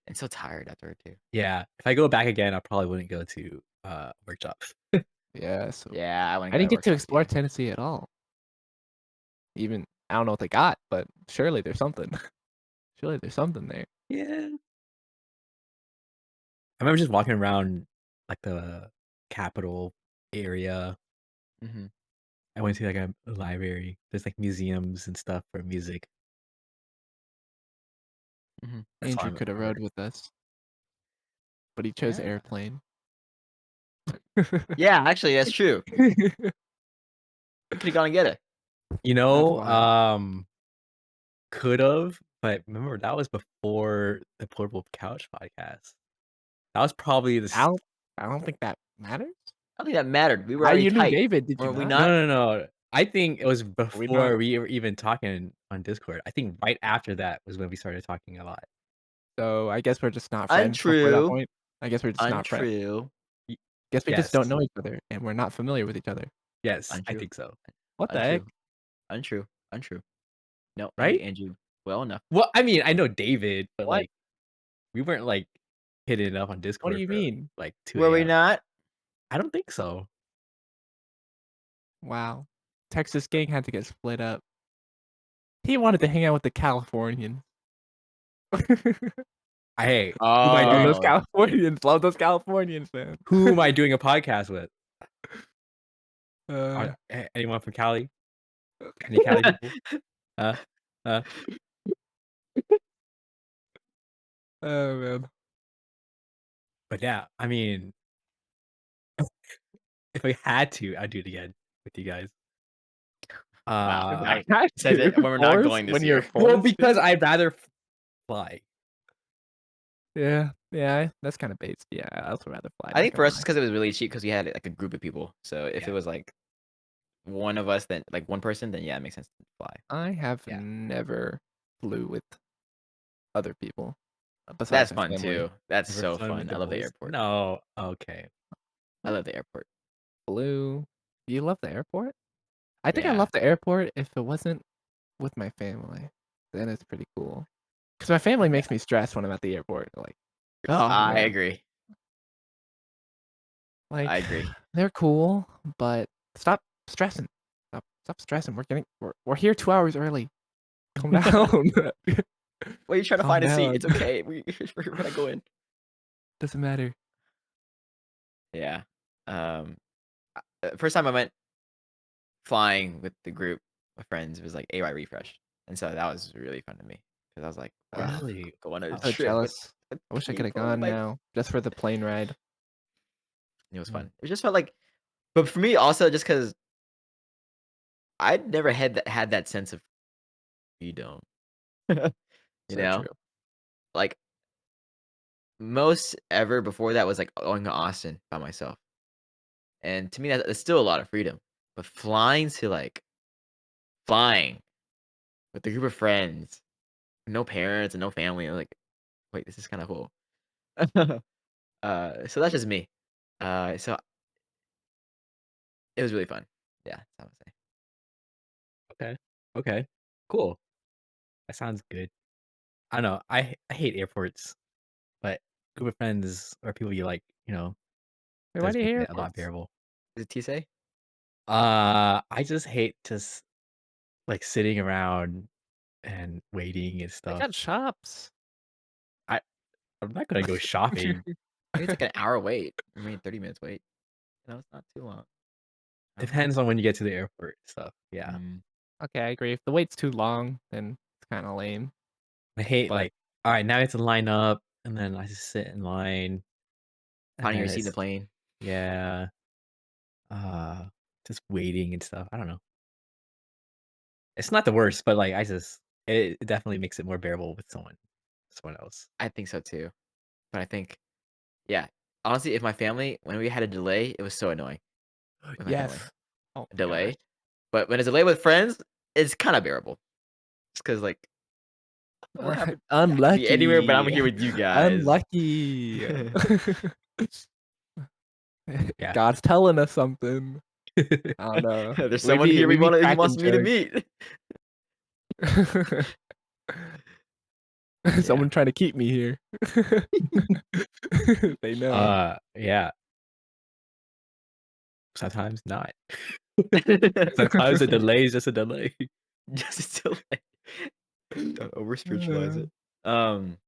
And so tired afterward too. Yeah, if I go back again, I probably wouldn't go to, workshop. Yeah, so Yeah, I wouldn't I go didn't to get to workshops explore either. Tennessee at all. Even I don't know what they got, but surely there's something. Surely there's something there. Yeah. I remember just walking around, like, the capital area. Mhm, I went to, like, a library. There's, like, museums and stuff for music. mhm. That's all I Andrew could have rode remember. with us, but he chose Yeah. airplane. Yeah, actually, that's true. We could've gone and get it. You That's know, wild. could've, but remember that was before the Portable Couch podcast. That was probably the I s don't I don't think that matters. I don't think that mattered. We were How already you knew tight, David, did you weren't we not? not? No, no, no. I think it was Were we not? before we were even talking on Discord. I think right after that was when we started talking a lot. So, I guess we're just not friends before that Untrue. point? I guess we're just not friends. Untrue. Y Guess we just yes. don't know each other, and we're not familiar with each other. Yes, I Untrue. think so. What the heck? Untrue. Untrue. Untrue. No, I knew Right? Andrew well enough. Well, I mean, I know David, but, What? like, we weren't, like, hitting it up on What do Discord you for, mean? like, 2 Were we AM. not? I don't think so. Wow. Texas gang had to get split up. He wanted to hang out with the Californians. Hey, who am I Love doing those Oh, Californians. Love those Californians, man. who am I doing a podcast with? Uh, Anyone from Cali? Any Cali people? Uh, uh, oh, man. but yeah, I mean, if I had to, I'd do it again with you guys. Wow. Uh, I Had says it to. when we're not Forced? going this When you're year. well, forced? because I'd rather fly. Yeah, that's kinda based. Yeah, I'd also rather fly, I not think for gonna us, it's lie. because it was really cheap because we had like a group of people. So if it Yeah, was like one of us, then like one person, then yeah, it makes sense to fly. I have yeah. never flew with other people, That's besides my fun family. too. That's Never so flown with fun. I the love the boys? airport. No. Okay. I love the airport. Flew You love the airport? I think I Yeah. love the airport if it wasn't with my family, then it's pretty cool. Cause my family Yeah. makes me stressed when I'm at the airport, like, oh, I man. agree. I Like, agree. they're cool, but stop stressing. Stop stressing. We're here 2 hours early. Calm down. Well, you trying to Calm find a seat. down. It's okay. We're gonna go in. Doesn't matter. Yeah. First time I went flying with the group of friends was like AY refresh, and so that was really fun to me because I was like, wow, Really? go on a I'm so Oh, trip jealous. with I wish I could have people. gone Like now just for the plane ride. it was mm, fun. It just felt like, but for me also just because I'd never had that sense of freedom. You So know, true. like most ever before that was like going to Austin by myself, and to me that's still a lot of freedom. But flying with a group of friends, no parents and no family, I'm like, wait, this is kind of cool. So that's just me. So it was really fun. Yeah, that's what I would say. okay. Okay. Cool. That sounds good. I don't know. I hate airports, but group of friends or people you like, Wait, why does do you make hate it a lot airports? bearable. Is it Tisay? I just hate just like sitting around and waiting and They stuff. got shops. I I'm not gonna go shopping. I think it's like an hour wait. I mean, 30 minutes wait. It's not too long. I don't know. Depends on when you get to the airport and stuff. Yeah. Mm. Okay, I agree. If the wait's too long, then it's kinda lame, I hate but like, all right, now I have to line up and then I just sit in line and Finding then your seat in the it's plane. yeah, uh just waiting and stuff. I don't know. It's not the worst, but like it definitely makes it more bearable with someone else. I think so too. But I think, yeah. Honestly, if my family, when we had a delay, it was so annoying with my family. yes. Oh A my gosh. delay. But when it's a delay with friends, it's kind of bearable. Just because, like, I could be anywhere, but I'm Unlucky. here with you guys. Unlucky. Yeah. God's telling us something. I don't know. There's We someone be here we be he cracking wants me to jokes. meet. Yeah. Someone trying to keep me here. They know. Yeah. Sometimes not. Sometimes a delay is just a delay. Just to don't over spiritualize Uh, it.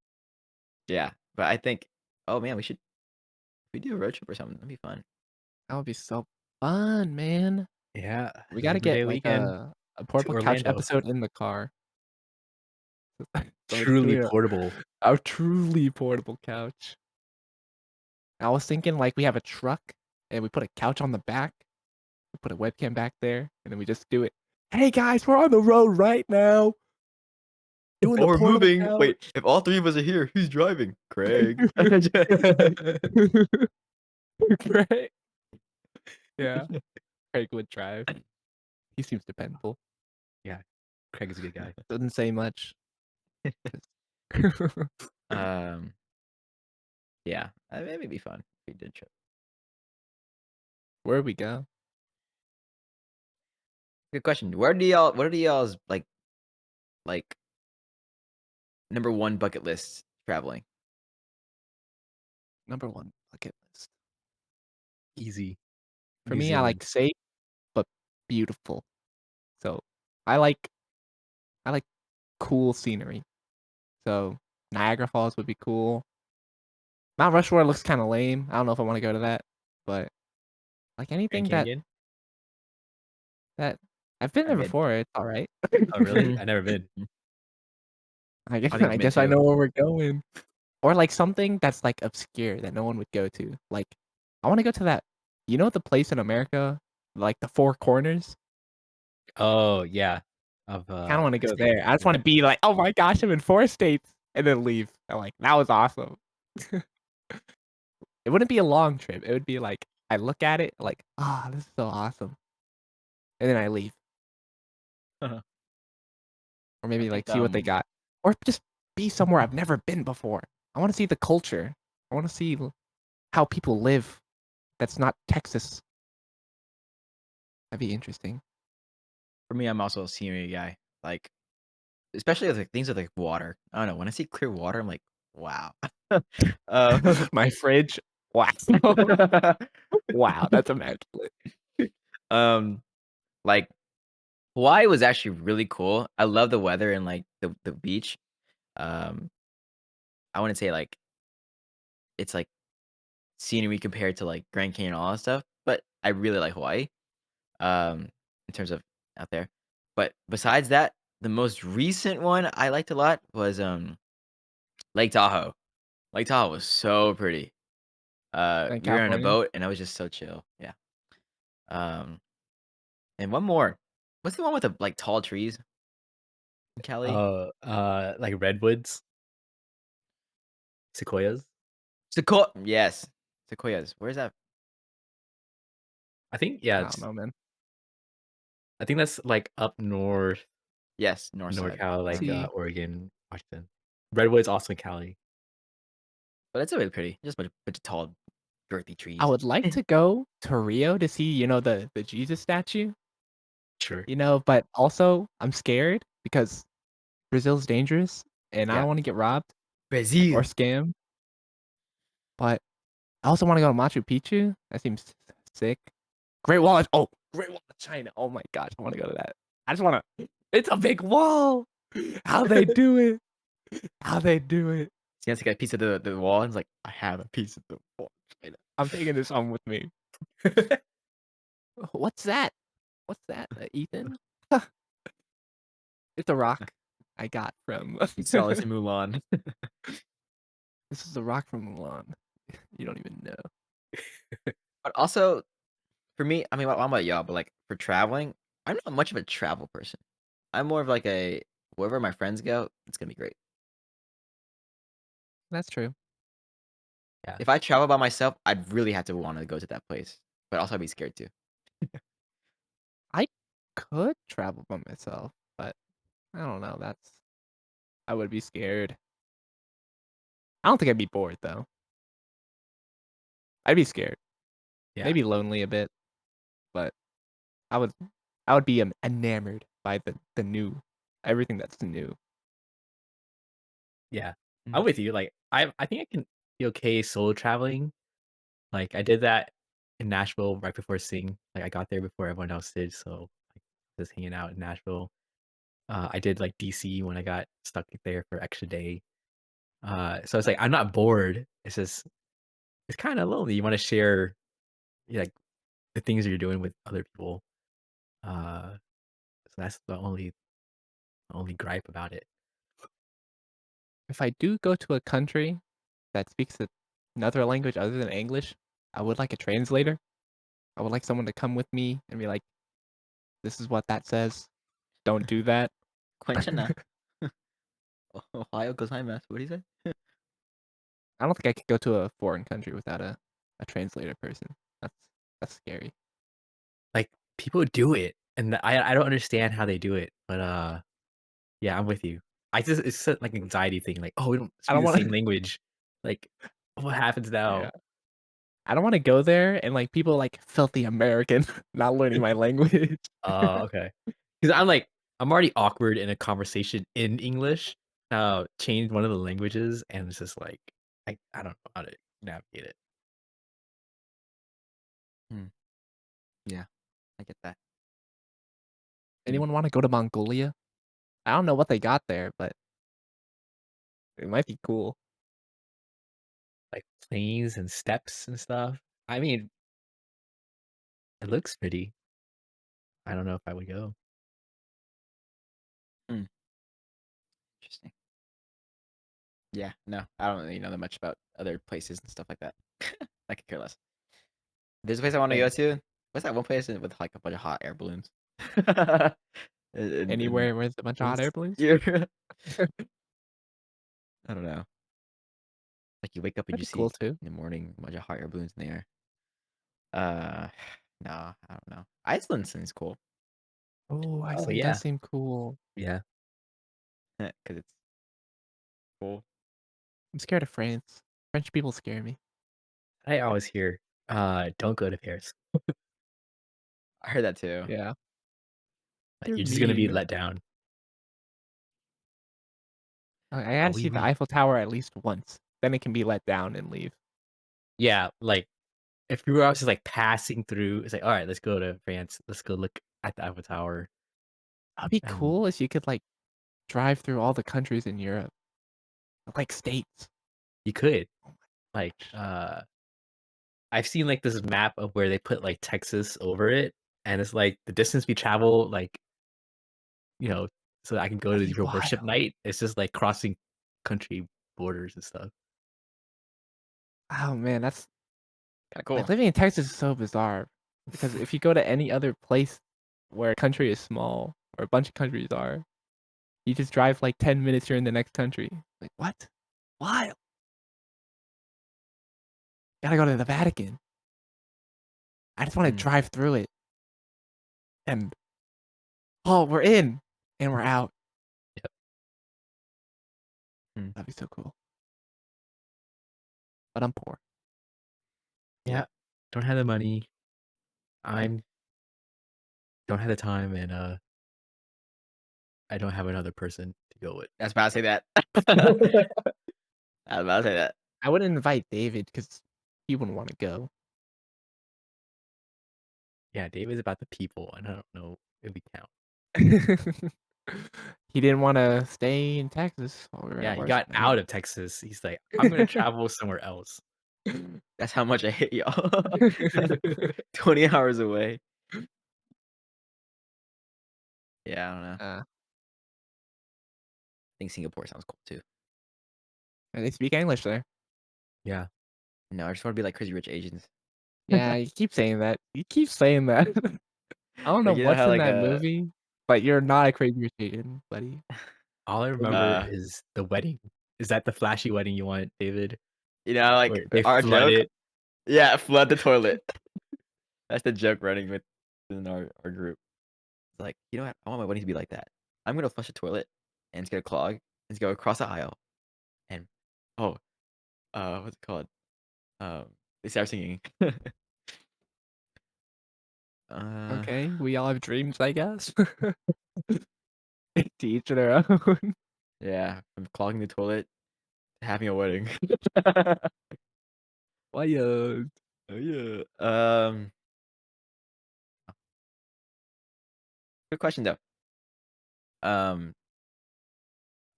Yeah, but I think, oh man, we do a road trip or something. That'd be fun. that would be so fun, man. Yeah. We gotta Labor get Day like weekend a to portable couch Orlando. episode in the car. So we're just Truly doing portable. a truly portable couch. I was thinking like we have a truck and we put a couch on the back, we put a webcam back there, and then we just do it. Hey guys, we're on the road right now doing Oh, the we're portable moving. Wait, couch. if all three of us are here, who's driving? Craig. Right? Yeah, Craig would drive. He seems dependable. Yeah. Craig is a good guy. Doesn't say much. um, yeah, maybe it'd be fun if we did trip. Where we go? Good question. What are y'all's like number one bucket list traveling? Number one bucket list. Easy. For New me, I Zealand. like safe but beautiful. So I like I like cool scenery. So Niagara Falls would be cool. Mount Rushmore looks kind of lame. I don't know if I want to go to that, but like Grand anything Canyon? that I've been I there mid. before. It's all right. Oh, really? I never been. Huntington's I mid guess I too. know where we're going. Or like something that's like obscure that no one would go to. Like I want to go to that. You know the place in America, like the Four Corners. Oh, yeah. Of, Kinda wanna the go states, there. I just yeah. wanna be like, "Oh my gosh, I'm in 4 states," and then leave. I'm like, "That was awesome." It wouldn't be a long trip. It would be like, I look at it like, "Ah, this is so awesome," and then I leave, or I maybe, like, think, see what they got, or just be somewhere I've never been before. I wanna see the culture. I wanna see l how people live that's not Texas. That'd be interesting. for me, I'm also a scenery guy. Like, especially with, like, things with, like, water. I don't know, when I see clear water, I'm like, "Wow." Uh, My fridge, wow. Wow, that's immaculate. um, like, Hawaii was actually really cool. I love the weather and, like, the beach. Um, I wouldn't say, like, it's, like, scenery compared to, like, Grand Canyon and all that stuff, but I really like Hawaii, um, in terms of out there. But besides that, the most recent one I liked a lot was, Lake Tahoe. Lake Tahoe was so pretty. In We were on a California? boat, and I was just so chill, yeah. Um, and one more. What's the one with the, like, tall trees in Cali? Like redwoods, sequoias. Yes, Sequoias. Where's that? I think, yeah, I don't it's know, man. I think that's, like, up north, Yes, north side. NorCal, like, See, Oregon, Washington. Redwoods also in Cali. But it's really pretty. Just a bunch of tall, girthy I trees. would like to go to Rio to see, the Jesus statue, Sure. but also I'm scared because Brazil's dangerous and I Yeah. don't wanna get robbed or Brazil. scammed, but I also wanna go to Machu Picchu. That seems sick. Great Wall of China. Oh my gosh, I wanna go to that. I just wanna it's a big wall. How they do it. How they do it. He has to get a piece of the wall, and he's like, "I have a piece of the wall." China." I'm taking this home with me. What's that? What's that, Ethan? It's a rock I got from He saw this in Mulan. this is a rock from Mulan. You don't even know. But also, for me, I mean, I don't know about y'all, but, like, for traveling, I'm not much of a travel person. I'm more of like a wherever my friends go, it's gonna be great. That's true. Yeah. If I travel by myself, I'd really have to wanna go to that place, but also I'd be scared too. I could travel by myself, but I don't know, I would be scared. I don't think I'd be bored though. I'd be scared. Yeah. Maybe lonely a bit, but I would I would be enamored by the new everything that's new. Yeah. I'm Mm. with you, like, I think I can be okay solo traveling. Like, I did that in Nashville right before Sing. Like, I got there before everyone else did, so, like, just hanging out in Nashville. I did, like, DC when I got stuck there for extra day. So it's like, I'm not bored. It's just it's kinda lonely. You wanna share, like, the things that you're doing with other people. Uh, so that's the only gripe about it. If I do go to a country that speaks another language other than English, I would like a translator. I would like someone to come with me and be like, "This is what that says. Don't do that." Quenchana. Ohio gozaimasu. What do you say? I don't think I could go to a foreign country without a translator person. That's that's scary. Like, people do it, and I don't understand how they do it, but, yeah, I'm with you. I just it's such, like, anxiety thing, like, "Oh, we don't I speak don't the same wanna language." Like, what happens yeah. now? I don't wanna go there and, like, people, like, filthy American not learning my language. Oh, okay. Because 'Cause I'm already awkward in a conversation in English. Change one of the languages, and it's just like, I don't know how to navigate it. Hmm, yeah, I get that. Mm. Anyone wanna go to Mongolia? I don't know what they got there, but it might be cool. Like, planes and steps and stuff. I mean, it looks pretty. I don't know if I would go. Mm, interesting. Yeah, no, I don't really know that much about other places and stuff like that. I could care less. There's a place I wanna go Same. to. What's that one place with, like, a bunch of hot air balloons? And Anywhere where there's a bunch of hot air just balloons? yeah. I don't know. Like, you wake up and That'd you be cool see too. in the morning a bunch of hot air balloons in the air. Uh, no, I don't know. Iceland seems cool. Oh, Oh, Iceland does yeah. seem cool. Yeah. Because it's cool. I'm scared of France. French people scare me. I always hear, "Don't go to Paris. I heard that too. Yeah. Like, They're you're just gonna be mean. let down." I gotta We see the we Eiffel Tower at least once. Then it can be let down and leave. Yeah, like, if we were all just, like, passing through, it's like, "Alright, let's go to France. Let's go look at the Eiffel Tower." That'd be And cool if you could like drive through all the countries in Europe, like states. you could, Oh my like, gosh. I've seen, like, this map of where they put, like, Texas over it, and it's, like, the distance we travel, like, you know, so that I can go That'd to be your worship wild. night, it's just, like, crossing country borders and stuff. Oh man, that's Kinda like cool. living in Texas is so bizarre because if you go to any other place where a country is small or a bunch of countries are, you just drive like 10 minutes, you're in the next country. Like what? Wild. Gotta go to the Vatican. I just want to Hmm. drive through it and oh, we're in and we're out. Yep. Hmm. That'd be so cool. But I'm poor. Yeah. Don't have the money. I'm don't have the time, and, I don't have another person to go with. I was about to say that. I was about to say that. I wouldn't invite David because he wouldn't want to go. Yeah, Dave is about the people, and I don't know if we count. He didn't want to stay in Texas while we were Yeah, at he worship got night. out of Texas. He's like, "I'm gonna travel somewhere else." That's how much I hate y'all. 20 hours away. Yeah, I don't know. I uh, think Singapore sounds cool too. and they speak English there. Yeah. No, I just wanna be like Crazy Rich Asians. Yeah, you keep saying that. You keep saying that. I don't know Like, you know what's how, in like, that movie, but you're not a crazy rich Asian, buddy. All I remember uh, is the wedding. Is that the flashy wedding you want, David? like, Where they our flood joke it? yeah, flood the toilet. That's the joke running within our group. It's like, "You know what? I want my wedding to be like that. I'm gonna flush the toilet, and it's gonna clog, and it's gonna go across the aisle, and oh, what's it called? They start singing. Uh, Okay, we all have dreams, I guess. To each their own. yeah, from clogging the toilet to having a wedding. Wild. Oh, yeah. Good question, though. Um,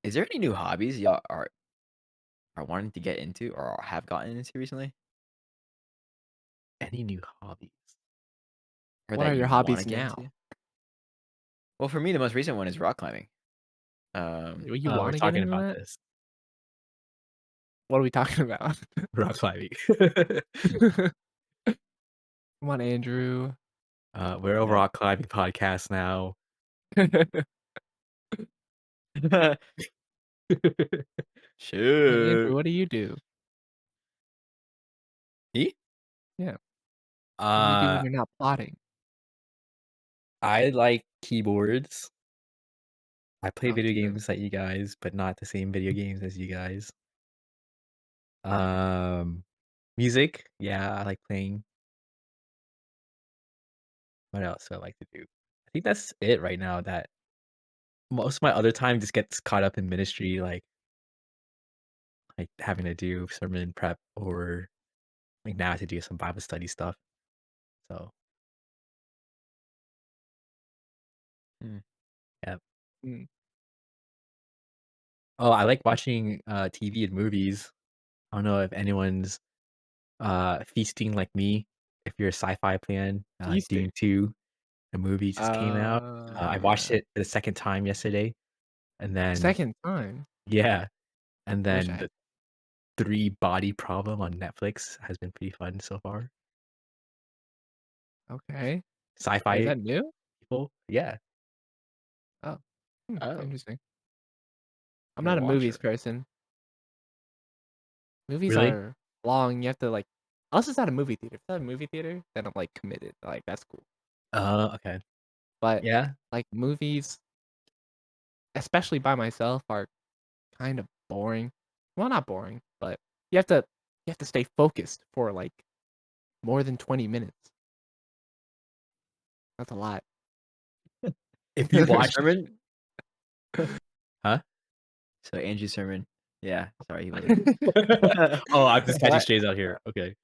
is there any new hobbies y'all are wanting to get into or have gotten into recently? Any new hobbies? Or What that are your you wanna hobbies get now? into? Well, for me, the most recent one is rock climbing. You We're want to get talking into about that? this. What are we talking about? Rock climbing. Come on, Andrew. We're a Yep. rock climbing podcast now. Hey, Andrew, Shoot. what do you do? Me? Yeah, what do you do when Uh, you're not plotting? I like keyboards. I play Oh, video true. games like you guys, but not the same video games as you guys. Um, Music, yeah, I like playing. What else do I like to do? I think that's it right now. That most of my other time just gets caught up in ministry, like having to do sermon prep or like now I have to do some Bible study stuff. So Hmm. yeah. Mm. Oh, I like watching TV and movies. I don't know if anyone's feasting like me. If you're a sci-fi fan, Feasting. Dune 2, the movie just came out. I watched Yeah. it for the second time yesterday, and then Second time. yeah, and I wish I then had. the Three Body Problem on Netflix has been pretty fun so far. Okay. Wait, is Sci-fi that new? beautiful. Yeah. Oh, Oh, interesting. I'm you're a not a movies watcher. person. Movies Really? are long. You have to like, unless it's at a movie theater. If it's at a movie theater, then I'm like committed. Like that's cool. Okay. But Yeah. like movies, especially by myself, are kind of boring. Well, not boring, but you have to stay focused for like more than 20 minutes. That's a lot. If you Andrew watch Sermon? Huh? So Andrew Sermon. Yeah, sorry, he wasn't. Oh, I'm just catching What? strays out here. Okay.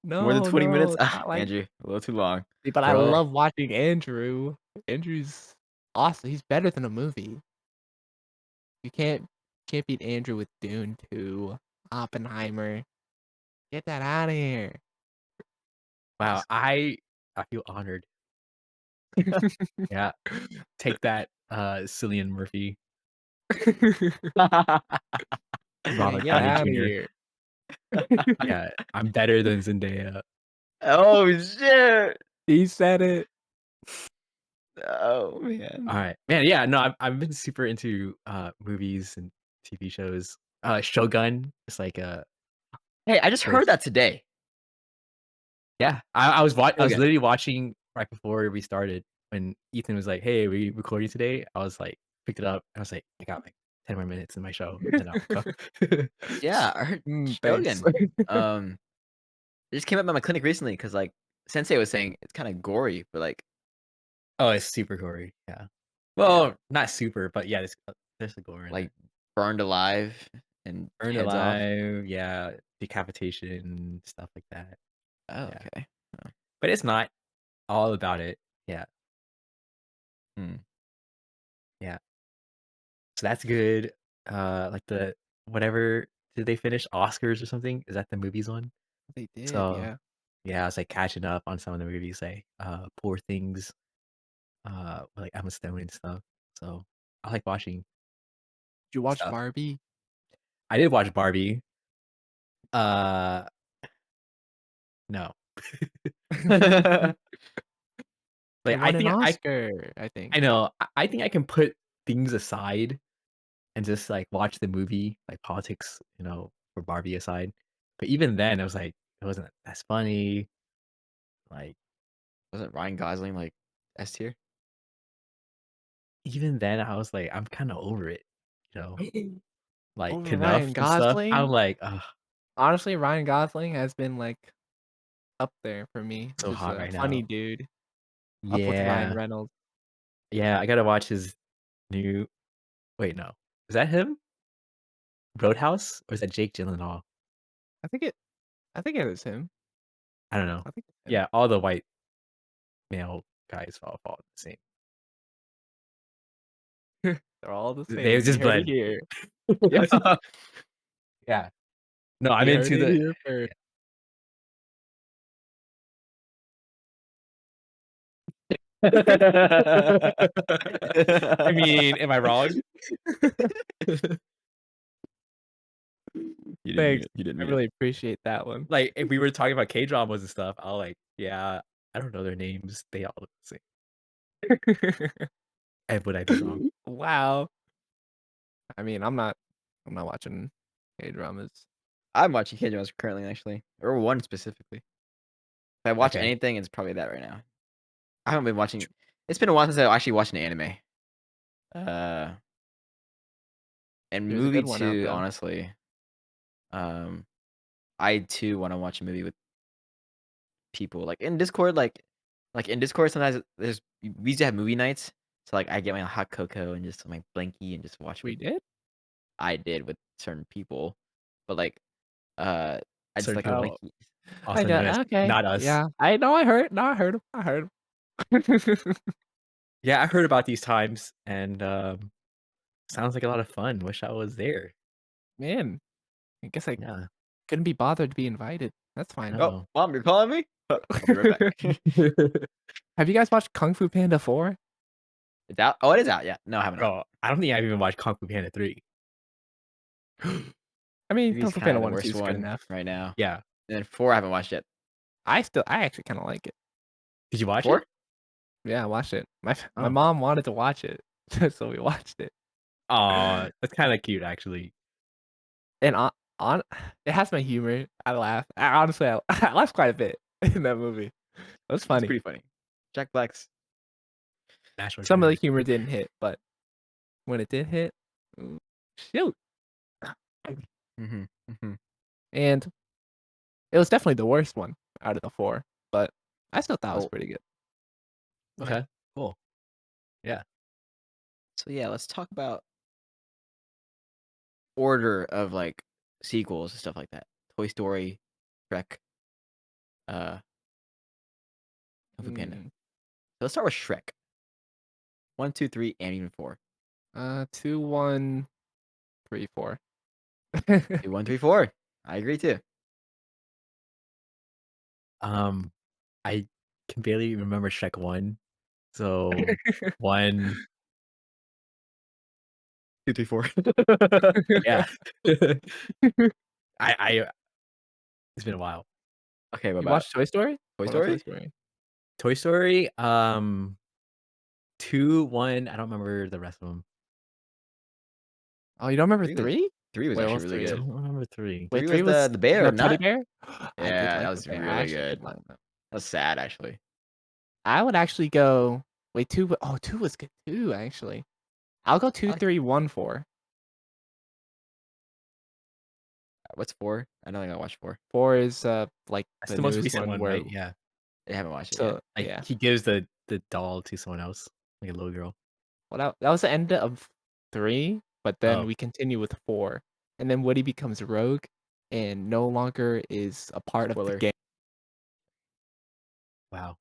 More than No, 20 no, minutes? it's Ah, not like Andrew, a little too long. but I Bro. love watching Andrew. Andrew's awesome. He's better than a movie. You can't beat Andrew with Dune 2, Oppenheimer. Get that out of here. Wow, I feel honored. Yeah. Take that, Cillian Murphy, Man, Robert get Downey out of Jr. here. Yeah, I'm better than Zendaya. Oh, shit! He said it. Oh, man. Alright. Man, yeah, no, I've been super into, movies and TV shows. Shogun is like a Hey, I just heard this that today. yeah, I was Shogun. literally watching right before we started when Ethan was like, "Hey, are we recording today?" I was like picked it up, and I was like, "I got like 10 more minutes in my show, and then I'll go." Yeah, I heard Thanks. Shogun. It just came up at my clinic recently because, like, Sensei was saying it's kinda gory, but, like, Oh, it's super gory, yeah. yeah, Well, not super, but yeah, there's a gore in like, there. burned alive and Burned heads off. alive, yeah, decapitation, stuff like that, Oh, yeah. okay. Oh, But it's not all about it. Yeah, hmm. yeah. So that's good. Like the whatever did they finish Oscars or something? Is that the movies one? They did, So yeah. yeah, I was like catching up on some of the movies, like Poor Things, like Emma Stone and stuff. So I like watching Did you watch stuff. Barbie? I did watch Barbie. Uh, no, like It won an Oscar, I think. I know I think I can put things aside and just like watch the movie, like politics, for Barbie aside. But even then, it was like it wasn't as funny. Like Wasn't Ryan Gosling, like, S tier? even then, I was like, I'm kind of over it, you know, like Over Knuff Ryan and stuff. I'm Gosling? like, ugh, Honestly, Ryan Gosling has been, like, up there for me. so Just hot a right funny now. dude. Up with Ryan Yeah, Reynolds. yeah. I gotta watch his new. Wait, no, is that him? Roadhouse or is that Jake Gyllenhaal? I think it I think it is him. I don't know. I think it's him. Yeah, all the white male guys fall the same. They're all the They same. You just heard it blend. here. Yes. Yeah. No, I'm You heard into it the here first. I mean, am I wrong? Thanks. You didn't I mean it. really appreciate that one. Like, if we were talking about K-dramas and stuff, I'll like, "Yeah, I don't know their names. They all look the same." And would I be wrong? Wow. I mean, I'm not watching K-dramas. I'm watching K-dramas currently, actually, or one specifically. If I watch Okay. anything, it's probably that right now. I haven't been watching. It's been a while since I actually watched an anime. Uh, and There's a movie good one out too, though. honestly. Um, I too want to watch a movie with people, like in Discord. Like in Discord, sometimes we used to have movie nights. So like I get my hot cocoa and just my blankie and just watch We with. did? I did with certain people, but like uh, I just Certain like a people, Oh, blankie. I also known as got okay. not us. Yeah. I know I heard. No, I heard him. I heard him. Yeah, I heard about these times, and, sounds like a lot of fun. Wish I was there. Man, I guess I Yeah, couldn't be bothered to be invited. That's I fine. Oh, know. mom, you're calling me? I'll be right back. Have you guys watched Kung Fu Panda 4? It's out. Oh, it is out. Yeah. No, I have not. Bro, I don't think I've even watched Kung Fu Panda 3. I mean, Maybe Kung it's Fu kind Panda of the 1 and 2 worst is good one enough. right now. Yeah. And then 4 I haven't watched yet. I actually kinda like it. Did you watch it? 4? Yeah, I watched it. My Oh. mom wanted to watch it, so we watched it. Aw, that's kinda cute, actually. And on it has my humor. I laugh. Honestly, I laughed quite a bit in that movie. It was It's funny. pretty funny. Jack Black's National Some of the treasure. humor didn't hit, but when it did hit, mm, shoot. Mhm, mhm. And it was definitely the worst one out of the 4, but I still thought it was Oh, pretty good. okay. Okay, cool. Yeah. So, yeah, let's talk about order of, like, sequels and stuff like that. Toy Story, Shrek, uh, Kung Fu Panda. Mm, So let's start with Shrek. 1, 2, 3, and even 4. 2, 1, 3, 4. 2, 1, 3, 4. I agree too. Um, I can barely remember Shrek 1, so 1 2, 3, 4. yeah. I it's been a while. Okay, what You about watched Toy Story? Toy What about Toy Story? Story? Toy Story, 2, 1, I don't remember the rest of them. Oh, you don't remember 3 was 3? 3 was Wait, what actually was really I 3? good. don't remember 3. Wait, 3 3 was was the bear, the teddy nut? bear? I did Yeah, that like the was bear. I really actually good. did like that. That was sad, actually. I would actually go wait, 2 oh, 2 was good too, actually. I'll go I 2, like 3, 1, 4. what's 4? I don't think I watched 4. 4 is, like, That's the the most newest recent one one, where right? Yeah. I haven't watched it yet. so Like, yeah. he gives the doll to someone else, like a little girl. Well, that was the end of 3, but then Oh, we continue with 4, and then Woody becomes rogue and no longer is a part of the Spoiler. gang. wow.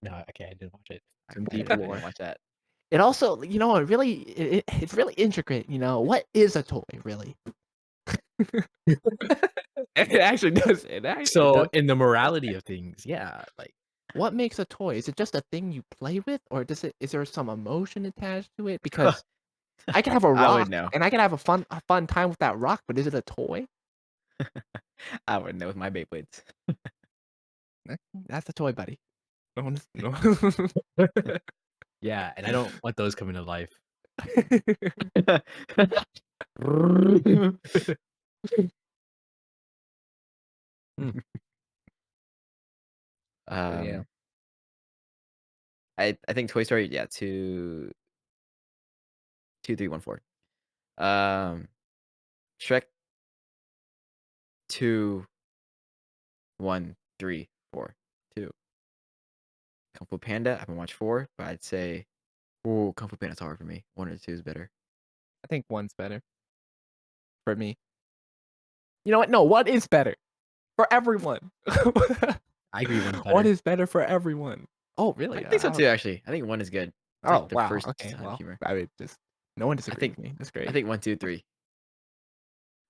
No, okay, I didn't watch it. Some I deep didn't lore. watch that. It also, it's really intricate, what is a toy, really? It actually does, it So, does. in the morality of things, yeah, like What makes a toy? Is it just a thing you play with, or is there some emotion attached to it? Because I can have a I would rock, know. and I can have a fun time with that rock, but is it a toy? I would know with my Beyblades. That's a toy, buddy. No one's no. yeah, and I don't want those coming to life. Hmm. But yeah, Um, I think Toy Story, yeah, 2, 2, 3, 1, 4. Shrek 2, 1, 3, 4, 2. Kung Fu Panda, I haven't watched 4, but I'd say, ooh, Kung Fu Panda's hard for me. 1 or 2 is better. I think one's better for me. You know what? No, what is better for everyone? I agree one's What better. is better for everyone? Oh, I really? think so too, actually. I think 1 is good. It's like Oh, the wow. first Okay, time well, humor. I would just no one I disagrees think with me. That's I great. think 1, 2, 3.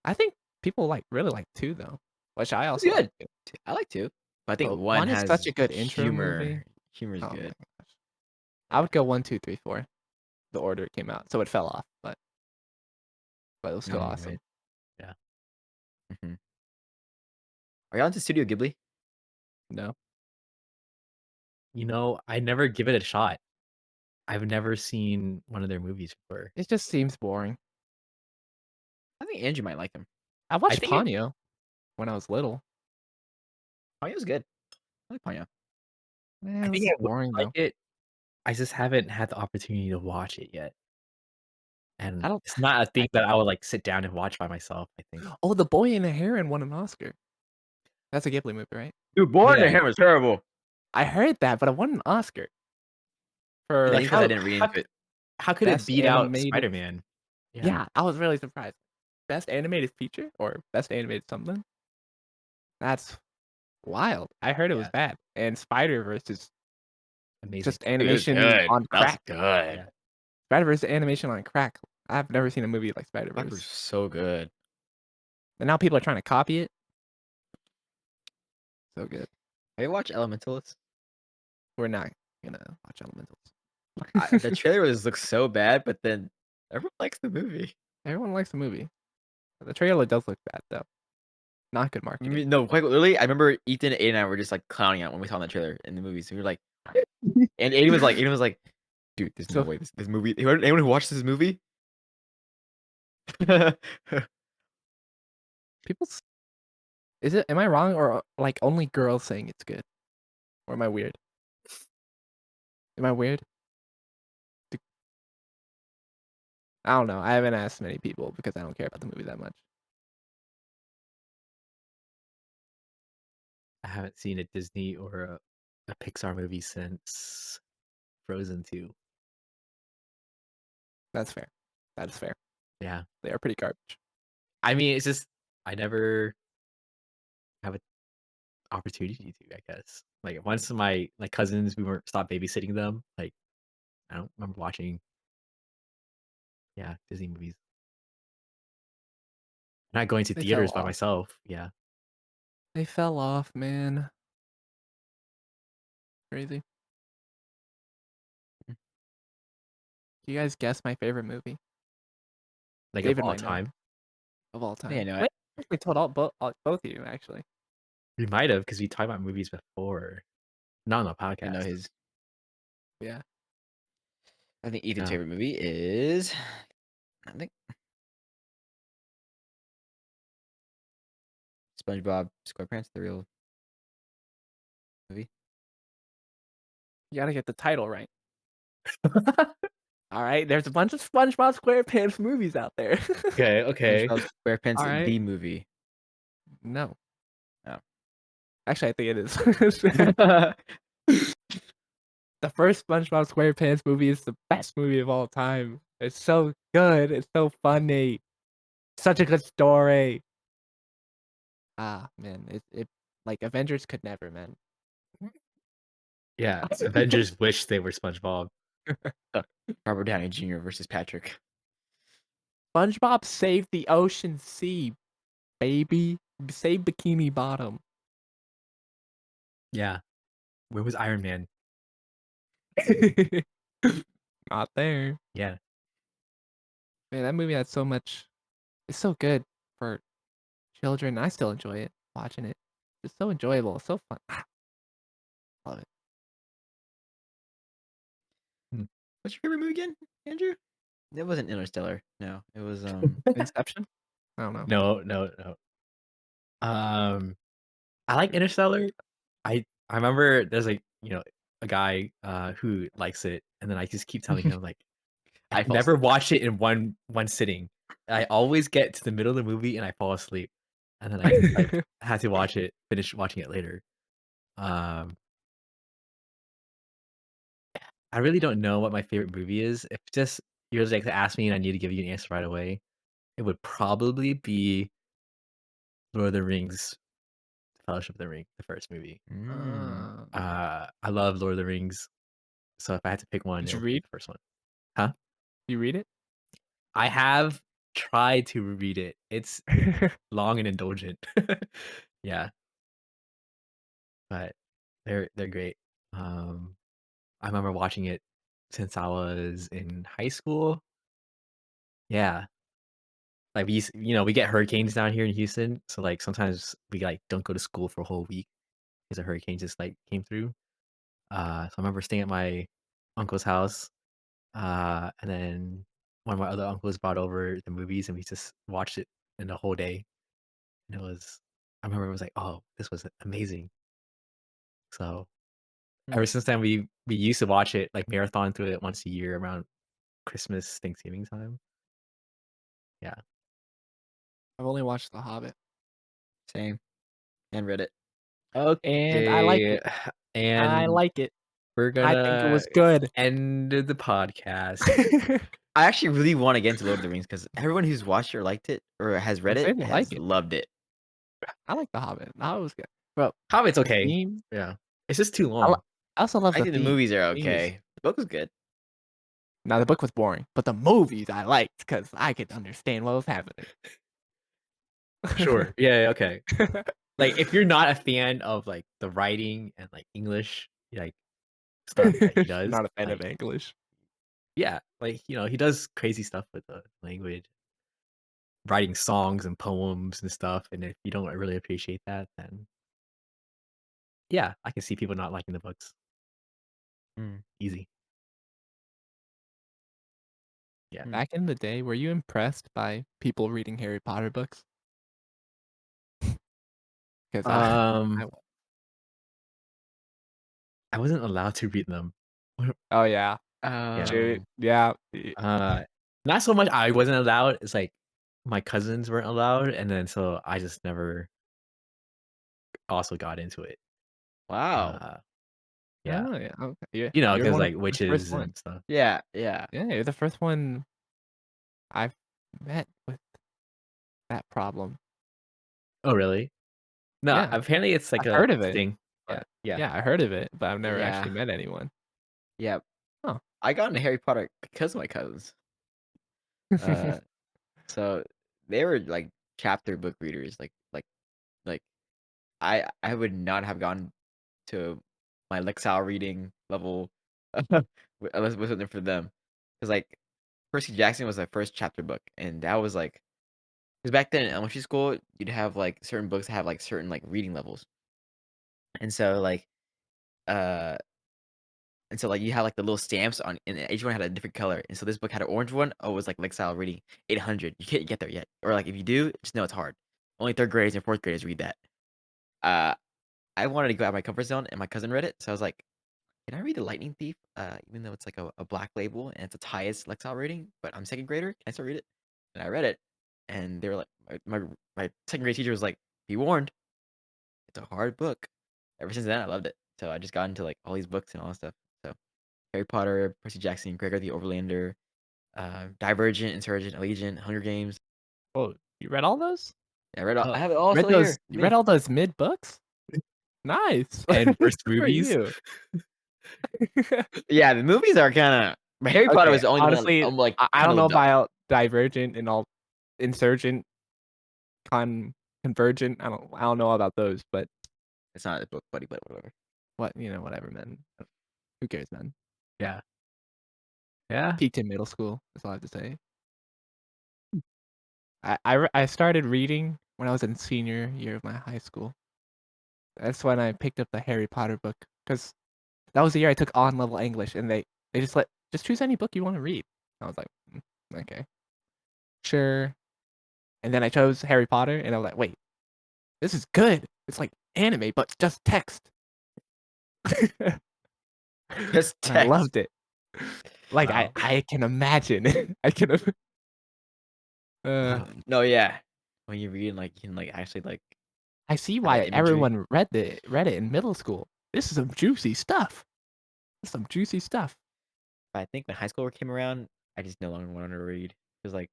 I think people really like 2 though, which I It's also like good. 2. I like 2, but I think But 1 1 is such has a good intro humor. movie. Humor's Oh my good. gosh. I Yeah. would go 1, 2, 3, 4. The order it came out, so it fell off, but it was still Mm, awesome. right. Yeah. Mhm. Are y'all into Studio Ghibli? No, I never give it a shot. I've never seen one of their movies before. it just seems boring. I think Andrew might like them. I I watched think it Ponyo when I was little. Ponyo's good. I like Ponyo. Eh, I it think was I would boring like though. it. I just haven't had the opportunity to watch it yet, I and don't it's not a I thing that I would, like, sit down and watch by myself, I think. Oh, The Boy and the Heron won an Oscar. That's a Ghibli movie, right? Dude, Born to Yeah. Him is terrible. I heard that, but it won an Oscar I for think it's because I How didn't read how into it. how could it best beat out animated. Spider-Man? Yeah. Yeah, I was really surprised. Best animated feature or best animated something? That's wild. I heard it was Yeah. bad. And Spider-Verse is Amazing. just Dude, it was animation good. on That was crack. good. Yeah. Spider-Verse is animation on crack. I've never seen a movie like That was Spider-Verse. so good. And now people are trying to copy it. So good. Have you watched Elementalist? We're not gonna watch The Elementals. trailer looks so bad, but then everyone likes the movie. Everyone likes the movie. The trailer does look bad though. Not good I marketing. mean, no, quite literally, I remember Ethan, Aiden, and I were just like clowning out when we saw the trailer in the movies. We were like, And Aiden was like, "Dude, there's no So way this movie anyone who watched this movie?" people's is it? Am I wrong or like only girls saying it's good? Or am I weird? Am I weird? D- I don't know. I haven't asked many people because I don't care about the movie that much. I haven't seen a Disney or a Pixar movie since Frozen 2. That's fair. That is fair. Yeah. They are pretty garbage. I mean, it's just I never have an opportunity to, I guess. Like once my like cousins, we weren't stopped babysitting them. Like I don't remember watching, yeah, Disney movies. Not going to They fell theaters by off. myself. Yeah. They fell off, man. Crazy. Do you guys guess my favorite movie? Like of David all might know time. of all Yeah, I time. know it. Wait, I think we told both of you actually. We might have because we talked about movies before. Not on the I know podcast. his. Yeah. I think Ethan's Yeah. favorite movie is. I think SpongeBob SquarePants, the real movie. You gotta get the title right. All right. There's a bunch of SpongeBob SquarePants movies out there. Okay, okay. SpongeBob SquarePants, All right. the movie. No. Oh. Actually, I think it is. The first SpongeBob SquarePants movie is the best movie of all time. It's so good. It's so funny. Such a good story. Ah, man. It like Avengers could never, man. Yeah. Avengers wish they were SpongeBob. Robert Downey Jr. versus Patrick. SpongeBob saved the ocean sea, baby. Save Bikini Bottom. Yeah. Where was Iron Man? Not there. Yeah. Man, that movie had so much. It's so good for children. I still enjoy it. Watching it. It's so enjoyable. It's so fun. Love it. Hmm. What's your favorite movie again, Andrew? It wasn't Interstellar. No, it was Inception? I don't know. No, no, no. I like Interstellar. I remember there's like, a guy who likes it, and then I just keep telling him like I I can fall never asleep. watch it in one sitting. I always get to the middle of the movie and I fall asleep. And then I just like had to finish watching it later. Um I really don't know what my favorite movie is. If just you were like to ask me and I need to give you an answer right away, it would probably be Lord of the Rings, Fellowship of the Ring, the first movie. Mm. I love Lord of the Rings, so if I had to pick one, Did it you would be read? the first one. Huh? You read it? I have tried to read it. It's long and indulgent. Yeah, but they're great. Um, I remember watching it since I was in high school. Yeah, like we get hurricanes down here in Houston, so like sometimes we like don't go to school for a whole week because a hurricane just like came through. So I remember staying at my uncle's house, and then one of my other uncles brought over the movies, and we just watched it in the whole day. And I remember it was like, oh, this was amazing. So Hmm. ever since then, we used to watch it like marathon through it once a year around Christmas, Thanksgiving time. Yeah. I've only watched The Hobbit. Same. And read it. And I like Okay. it. I And like it. we're I think it gonna was good. end the podcast. I actually really want to get into Lord of the Rings because everyone who's watched it or liked it or has read I'm it saying I like has it. loved it. I like The Hobbit. The Hobbit was good. Bro, Hobbit's the okay. theme. Yeah. It's just too I, li- long. I also love I the think the theme. movies are The theme is okay. The book was good. now the book was boring, but the movies I liked because I could understand what was happening. Sure. Yeah, yeah, okay. Like if you're not a fan of like the writing and like English like stuff that he does, Not a fan of like English. yeah, like he does crazy stuff with the language, writing songs and poems and stuff. And if you don't really appreciate that, then yeah, I can see people not liking the books. Easy. Yeah. Hmm. Back in the day, were you impressed by people reading Harry Potter books? 'Cause I Um, wa I wasn't allowed to read them. Oh, yeah. Yeah. Shoot. Oh. Yeah. Uh, Not so much I wasn't allowed, it's like my cousins weren't allowed, and then so I just never also got into it. Wow. Uh, yeah. Oh, yeah, okay. Yeah, You know, you're 'cause, one of like, the first witches one. and stuff. Yeah, yeah. Yeah, you're the first one I've met with that problem. Oh, really? No, Yeah, apparently it's like I've heard of it's a it, thing, but but yeah. yeah, I heard of it, but I've never actually Yeah. met anyone. Yeah. Huh. I got into Harry Potter because of my cousins. Uh, so they were like chapter book readers. Like I would not have gone to my Lexile reading level unless it wasn't for them. Because like Percy Jackson was my first chapter book, and that was like because back then in elementary school you'd have like certain books that have like certain like reading levels, and so like uh like you had like the little stamps on, and each one had a different color. And so this book had an orange one. Oh, it was like Lexile reading 800. You can't get there yet, or like if you do, just know it's hard. Only third graders and fourth graders read that. Uh, I wanted to go out of my comfort zone, and my cousin read it, so I was like, "Can I read The Lightning Thief?" Even though it's like a black label and it's its highest Lexile rating, but I'm second grader. Can I still read it? And I read it, and they were like, my second grade teacher was like, "Be warned, it's a hard book." Ever since then, I loved it. So I just got into like all these books and all that stuff. So Harry Potter, Percy Jackson, Gregor the Overlander, Divergent, Insurgent, Allegiant, Hunger Games. Oh, you read all those? I read all. Uh, I have it all Read still those here. you read Me. all those mid books? Nice. and first Good for movies. you. Yeah, the movies are kind of. But Harry Potter Okay, was the only one honestly, I'm like I kind don't of know lived up. about Divergent and all Insurgent, Convergent, I don't know about those, but It's not a book, buddy, but whatever. whatever, man. Who cares, man? Yeah. Yeah. Peaked in middle school, that's all I have to say. I started reading when I was in senior year of my high school. That's when I picked up the Harry Potter book, because that was the year I took on level English, and they just choose any book you wanna read. I was like, okay, sure." And then I chose Harry Potter, and I was like, "Wait, this is good. It's like anime, but just text." Just And I text. loved it. Like, Wow. I can imagine. I can uh, No, yeah. When you read, like, you can like actually like I see have that why imagery. everyone read it in middle school. This is some juicy stuff. This is some juicy stuff. But I think when high school came around, I just no longer wanted to read. Because like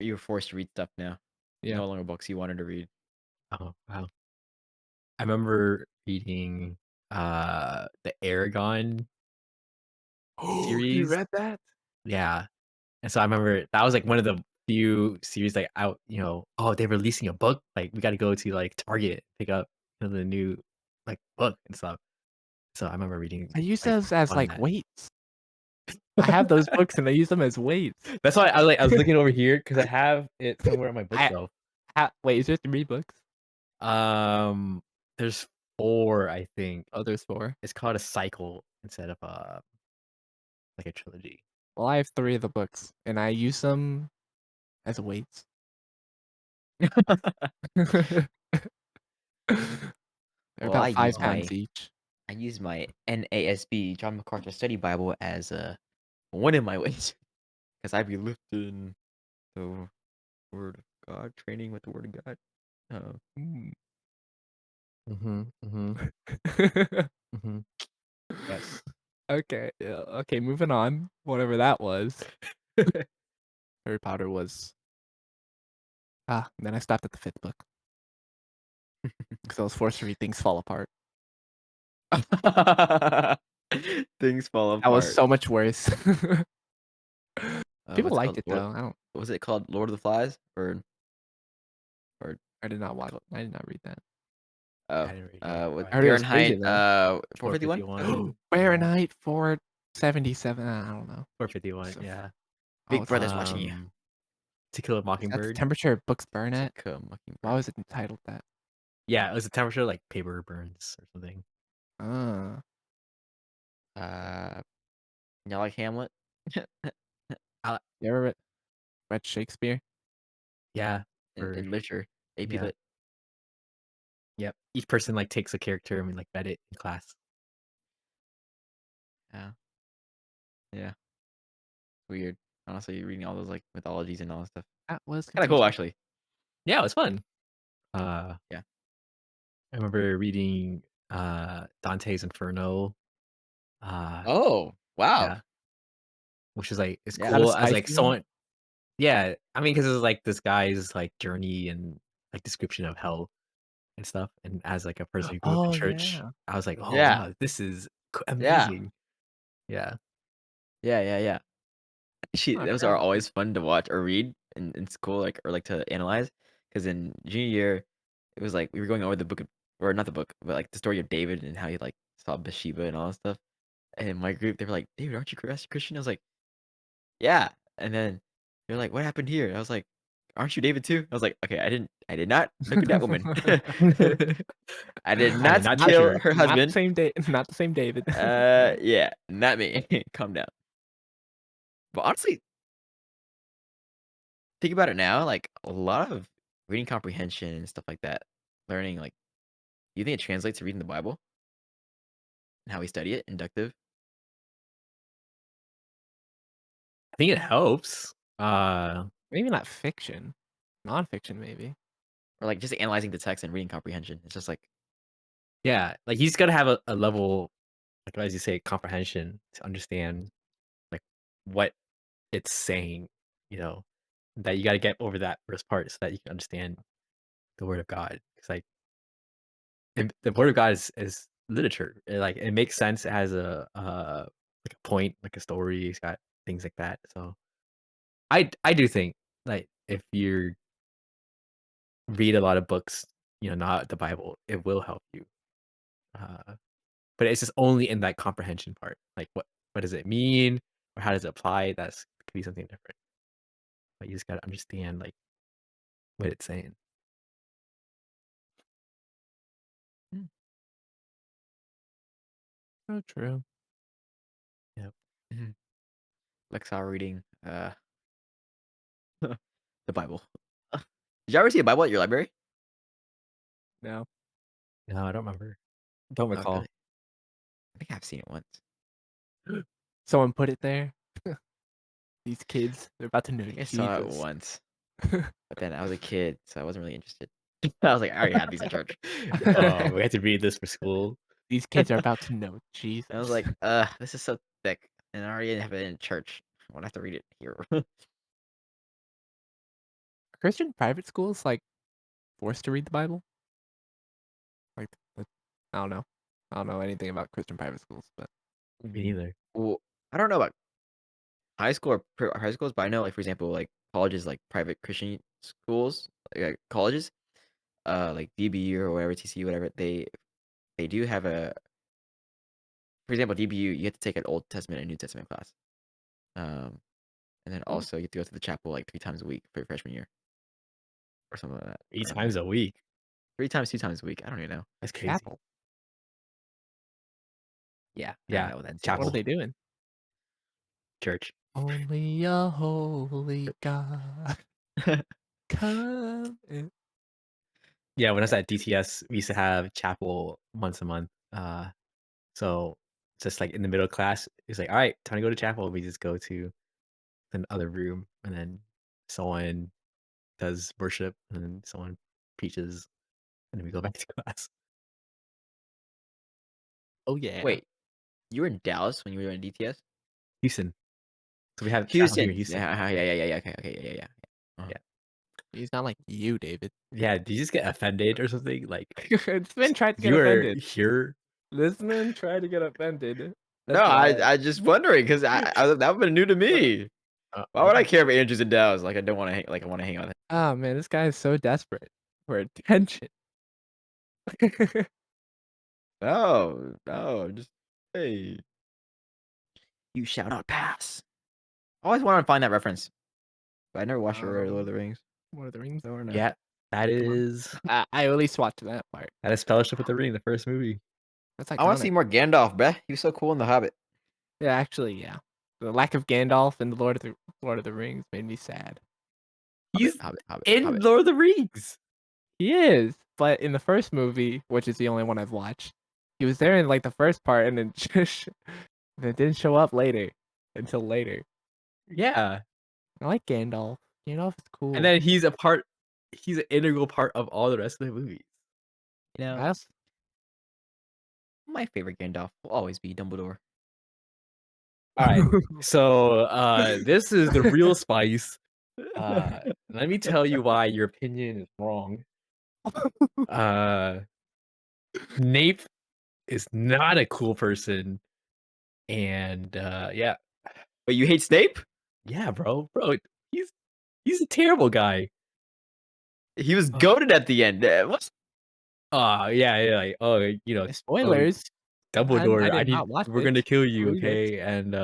you were forced to read stuff now. Yeah. No longer books you wanted to read. Oh, wow. I remember reading, the Aragon Oh, you series. read that? Yeah, and so I remember that was, like, one of the few series, like, out "Oh, they're releasing a book, like, we gotta go to, like, Target, pick up, the new, like, book and stuff." So I remember reading, I use like, those as, on like, that. weights. I have those books, and I use them as weights. That's why I was looking over here because I have it somewhere on my I bookshelf. wait, is there 3 books? Um, there's 4, I think. Oh, there's 4. It's called a cycle instead of, like, a trilogy. Well, I have 3 of the books, and I use them as weights. They're Well, about 5 pounds Oh. each. I use my NASB John MacArthur Study Bible as one of my ways because I be lifting the word of God, training with the word of God. Uh, Mm. Mhm, mhm, mhm. Yes. Okay, yeah, okay, moving on, whatever that was. Harry Potter was then I stopped at the 5th book because I was forced to read Things Fall Apart. Things fall That was apart. so much worse. People What's it liked called? it though, I don't Was it called? Lord of the Flies or I did not what's it watch called? I did not read that. Oh, I didn't read it either, with I heard it was crazy Fahrenheit though. 451. 451, yeah, Fahrenheit 477, I don't know. 451, So yeah. oh, Big it's Brother's long. watching you. To Kill a Is that the Mockingbird. temperature books burn To at? Kill a Why Mockingbird. was it entitled that? Yeah, it was a temperature like paper burns or something. Ah. Uh, you like Hamlet? I You ever read Shakespeare? yeah, In for literature, AP yeah, Lit. yep. Each person, like, takes a character and we, like, vet it in class. Yeah, yeah. Weird. Honestly, reading all those like mythologies and all that stuff. That was Kind of cool, confusing. actually. Yeah, it was fun. Uh, Yeah. I remember reading, Dante's Inferno, uh, Oh, wow. yeah, which is, like it's Yeah. That a cool as, like, spicy one? someone yeah, I mean, because it's, like, this guy's, like, journey and, like, description of hell and stuff, and as, like, a person who grew up in Oh, church, yeah. I was like, "Oh, Yeah. wow, this is Yeah. amazing." Yeah. Yeah. Yeah. Yeah. Actually, Oh, I those forgot are about that. always fun to watch or read in school, like or like to analyze. Because in junior year, it was like we were going over the book of, or not the book, but like the story of David and how he like saw Bathsheba and all that stuff. And in my group, they were like, "David, aren't you Christian?" I was like, "Yeah." And then they're like, "What happened here?" I was like, "Aren't you David too?" I was like, "Okay, I did not look at that woman. I did I did not not touch kill her. her Not the husband. same not the same David. Yeah, not me. Calm down." But honestly, think about it now, like a lot of reading comprehension and stuff like that, learning like, do you think it translates to reading the Bible and how we study it, inductive, I think it helps. Maybe not fiction. Nonfiction, maybe. or like just analyzing the text and reading comprehension? It's just like, Yeah, like, he's gotta have a level, like, as you say, comprehension to understand, like, what it's saying, you know? That you gotta get over that first part so that you can understand the word of God. It's like and the word of God is literature. Like, it makes sense. It has like, a point, like a story. It's got things like that. So, I do think, like, if you read a lot of books, not the Bible, it will help you. Uh, but it's just only in that comprehension part. Like, what does it mean? Or how does it apply? That's could be something different. But you just gotta understand, like, what it's saying. hmm, So true. Yep. mhm. Lexar reading the Bible. Did you ever see a Bible at your library? No. No, I don't remember. Don't Oh, really? recall. I think I've seen it once. Someone put it there. These kids, they're about to I know think I saw it Jesus. once, but then I was a kid, so I wasn't really interested. I was like, I already had these at church. Oh, we had to read this for school. These kids are about to know I was Jesus. like, this is so thick, and I already have it in church. I want to have to read it here. Christian private schools like forced to read the Bible? Like, I don't know. I don't know anything about Christian private schools, but Me neither. Well, I don't know about high school or high schools, but I know, like for example, like colleges, like private Christian schools, like colleges, like DBU or whatever, TCU, whatever. They do have a, for example, DBU. You have to take an Old Testament and New Testament class, um, and then oh, also you have to go to the chapel like 3 times a week for your freshman year or something like that. 8 I don't know. times a week. 3 times, 2 times a week. I don't even know. That's crazy. chapel. Yeah, I don't Yeah, know what that What are is. chapel, they doing? church. Only a holy God come in. Yeah, when I was Yeah. at DTS, we used to have chapel once a month. So just like in the middle of class, it's like, all right, time to go to chapel. We just go to the other room, and then someone does worship, and then someone preaches, and then we go back to class. Oh yeah, Wait, you were in Dallas when you were doing DTS? Houston. So we have chapel here in Houston. Houston. Yeah. Okay. Yeah. Uh-huh. Yeah. he's not like you, David. Yeah. Did you just get offended or something? Like This man tried to get you were offended. here. This man tried to get offended. No, That's why. I just wondering because that would have been new to me. Why would I Oh. care if Andrew's in Dallas? Like I don't want to hang. Like I want to hang out with him. Oh man, this guy is so desperate for attention. No, just hey, you shall not pass. I always wanted to find that reference, but I never watched Lord of um, the Rings. Lord of the Rings, though, or no? Yeah, that Come on. is I at least watched that part. Fellowship with the Ring, the first movie. That's I want to iconic. see more Gandalf, bruh. He was so cool in The Hobbit. Yeah, actually, yeah. The lack of Gandalf in the Lord of the Rings made me sad. He's in Hobbit. Lord of the Rings. He is, but in the first movie, which is the only one I've watched, he was there in like the first part, and then just and it didn't show up later until later. Yeah, I like Gandalf. Gandalf is cool. and then he's an integral part of all the rest of the movies. You know? That's My favorite Gandalf will always be Dumbledore. All right. So, this is the real spice. Let me tell you why your opinion is wrong. Uh, Snape is not a cool person, and yeah, But you hate Snape? yeah, bro, he's a terrible guy. He was Ugh. goated at the end. What? Yeah, like, oh, oh, spoilers. Dumbledore, I did not watch we're it. gonna kill you, Read it. okay? And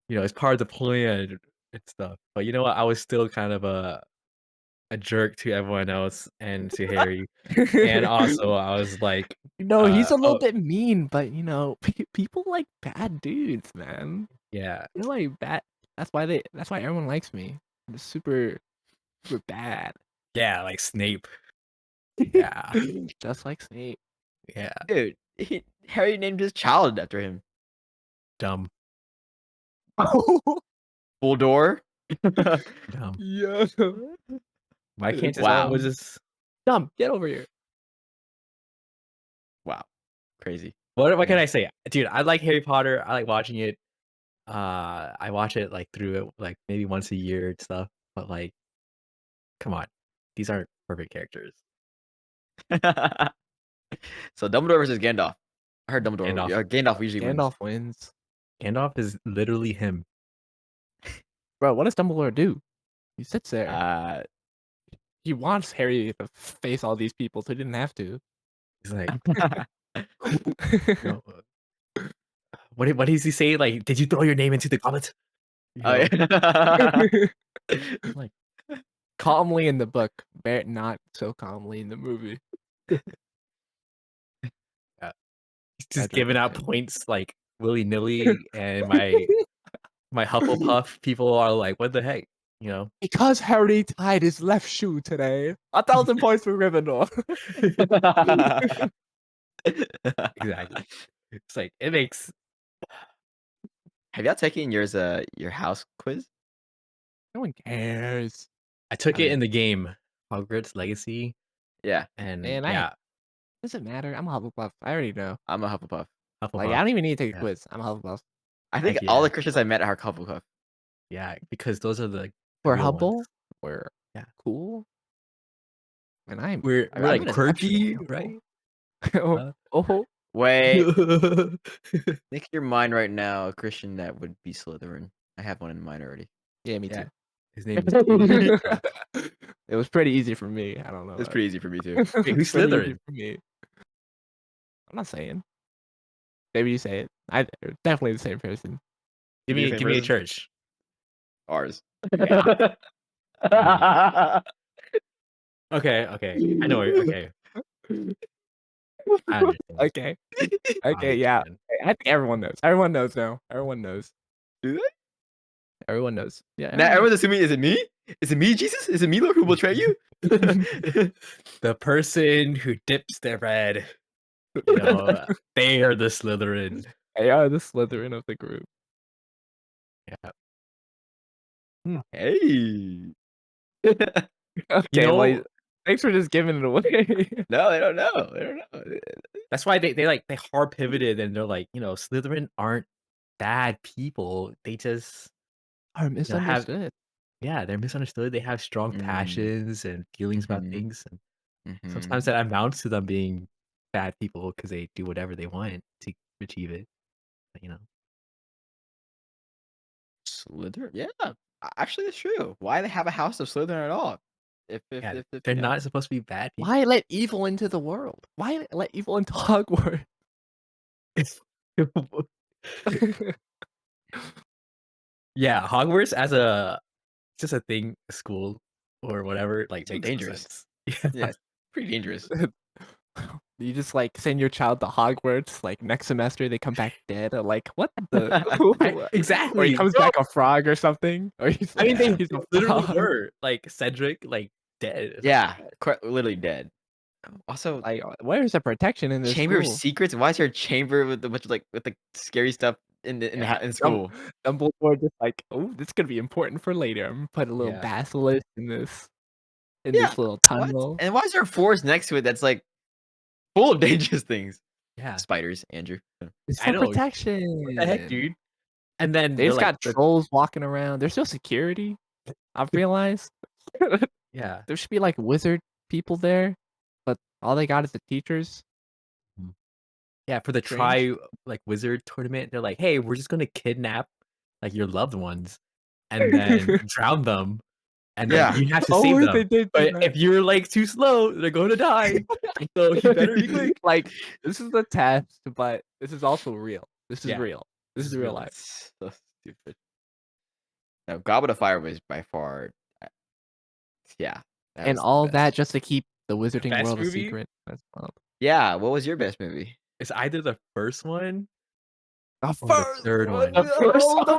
it's part of the plan and stuff. But you know what? I was still kind of a jerk to everyone else and to Harry. And also, I was like, He's a little oh, bit mean, but people like bad dudes, man. yeah, They're like bad. That's why everyone likes me. I'm super bad. yeah, like Snape. Yeah, Just like Snape. yeah, Dude, Harry named his child after him. dumb, Oh Bulldor. dumb. yeah. Why can't just Wow. always just Dumb. Get over here. Wow. Crazy. what can Yeah. I say? Dude, I like Harry Potter. I like watching it. I watch it like through it like maybe once a year and stuff. But like, come on, these aren't perfect characters. So Dumbledore versus Gandalf. I heard Dumbledore. Gandalf. Gandalf usually wins. Gandalf wins. Gandalf is literally him. Bro, what does Dumbledore do? He sits there. Uh, He wants Harry to face all these people, so he didn't have to. He's like, you know, what does he say? Like, did you throw your name into the goblet? You oh, know, yeah. like, Calmly in the book, but not so calmly in the movie. yeah. He's just That's what giving I'm out saying. points like willy nilly, and my Hufflepuff people are like, what the heck? You know, Because Harry tied his left shoe today. 1,000 points for Gryffindor. exactly. It's like it makes. Have y'all taken your house quiz? No one cares. I took I it mean, in the game Hogwarts Legacy, yeah, and And yeah, doesn't matter. I'm a Hufflepuff. I already know. I'm a Hufflepuff. Like, I Hufflepuff. don't even need to take a Yeah, quiz. I'm a Hufflepuff. I think heck all the yeah, Christians I met are Hufflepuff. yeah, because those are the We're real ones. humble. We're Yeah, cool. And I'm we're I'm like an quirky, exceptionally right? humble. Uh, Oh, Wait, yeah, think in your mind right now a Christian that would be Slytherin. I have one in mind already. yeah, me too. his name is Kewl. It was pretty easy for me. I don't know. It's pretty easy for me too. Wait, who's Pretty easy Slytherin? for me. I'm not saying. Maybe you say it. Definitely the same person. Give Be the me same give me a person? church. Ours. Yeah. Okay. I know it. Okay, I understand. Okay. I Okay. Yeah. understand. I think everyone knows. Everyone knows now. Everyone knows. Do they? Everyone knows. Yeah. Now Everyone everyone's assuming, is it me? Is it me, Jesus? Is it me, Lord, who will betray you? The person who dips their bread, they are the Slytherin. They are the Slytherin of the group. Yeah. Hey. Okay. know- Well, thanks for just giving it away. No, they don't know. They don't know. That's why they hard pivoted and they're like, Slytherin aren't bad people. They just Are have misunderstood. they're misunderstood. They have strong Mm. passions and feelings about Mhm. things, and Mhm. sometimes that amounts to them being bad people because they do whatever they want to achieve it. But, Slytherin? Yeah. Actually, that's true. Why they have a house of Slytherin at all? If they're yeah. not supposed to be bad people. Why let evil into the world? Why let evil into Hogwarts? Yeah, Hogwarts as just a thing, school or whatever, like So makes no dangerous. sense. Yeah. Yeah, it's pretty dangerous. You just like send your child to Hogwarts. Like next semester, they come back dead. Or, like what the? Or he Exactly, comes bro. back a frog or something. Or he's I mean, they he's a literally frog. were like Cedric, like dead. It's like, Yeah, literally dead. Also, Like where's the protection in this Chamber of school? Secrets. Why is there a chamber with a bunch of with the scary stuff in in school? Dumbledore just like, oh, this is gonna be important for later. I'm gonna put a little yeah, basilisk in Yeah, this little what? tunnel. And why is there a forest next to it that's like full of dangerous things? yeah. Spiders, Andrew. It's I for know. What the heck, protection. dude? And then They they're just like, got trolls walking around. There's no security. I've realized. yeah. There should be like wizard people there, but all they got is the teachers. Yeah, for the Strange. like wizard tournament, they're like, "Hey, we're just gonna kidnap like your loved ones and then drown them, and then Yeah. you have to Oh, save they them. did do But that. if you're like too slow, they're going to die. So you better be quick." Like this is the test, but this is also real. This is Yeah, real. This is real life. It's so stupid. No, Goblet of Fire was by far, uh, yeah, that And was the all that best. just to keep the the Wizarding best World a movie secret. That's wild. Yeah, what was your best movie? is either the first one The or the first third one, one. the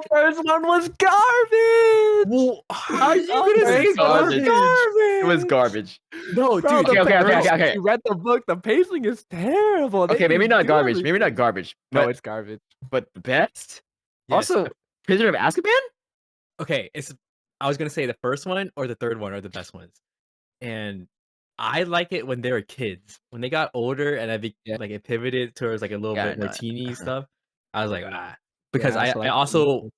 first one was garbage. Well, how are you The gonna say first one was garbage? garbage. It was garbage. No, Bro, dude. the Okay. You read the book. The pacing is terrible. They Okay, maybe didn't not do garbage. Maybe everything. not garbage. No, But it's garbage. the best. Yes. Also, Prisoner of Azkaban. Okay, I was gonna say the first one or the third one are the best ones. And I like it when they were kids. When they got older and Yeah. like it pivoted towards like a little Yeah, bit more no. teeny stuff, I was like, ah. Yeah, Because I also I like also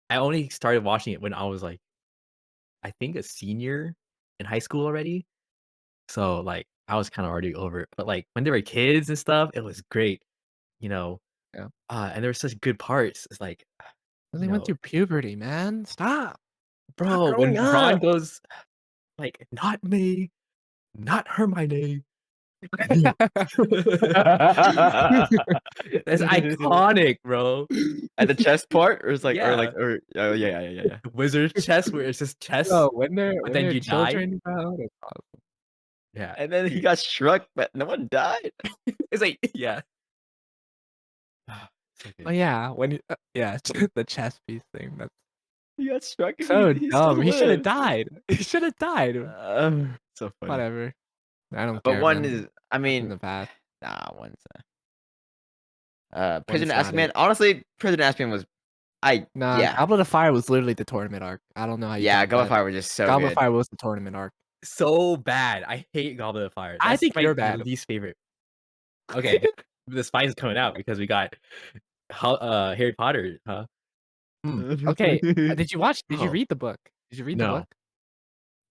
I only started watching it when I was like, I think a senior in high school already. So like I was kind of already over it. But like when they were kids and stuff, it was great, you know. Yeah. And there were such good parts. It's like, They you went know, through puberty, man. Stop. bro, when growing Ron up. goes like, not me, not Hermione. That's iconic, bro. At the chest part, or it's like, Yeah. or oh yeah. The wizard chess where it's just chess, Yo, but when then they're you die. children, bro, that's awesome. Yeah. And then he Dude. got struck, but no one died. It's like, yeah. So Oh good. yeah, yeah, the chess piece thing. That's He got struck. And so he still dumb. He should have lived. died. He should have died. So funny. Whatever. I don't But care, one man. is, I That's in mean, the past. nah, one's One is Prisoner not Azkaban. it. Honestly, Prisoner Azkaban was, Nah, yeah, Goblet of Fire was literally the tournament arc. I don't know how you yeah. top Goblet of that. Fire was just so Goblet of good. Fire was the tournament arc. So bad. I hate Goblet of Fire. I That's think my you're bad. least favorite. Okay. The spice is coming out because we got Harry Potter, huh? Okay. Did you Oh, read the book? Did you read the no. book?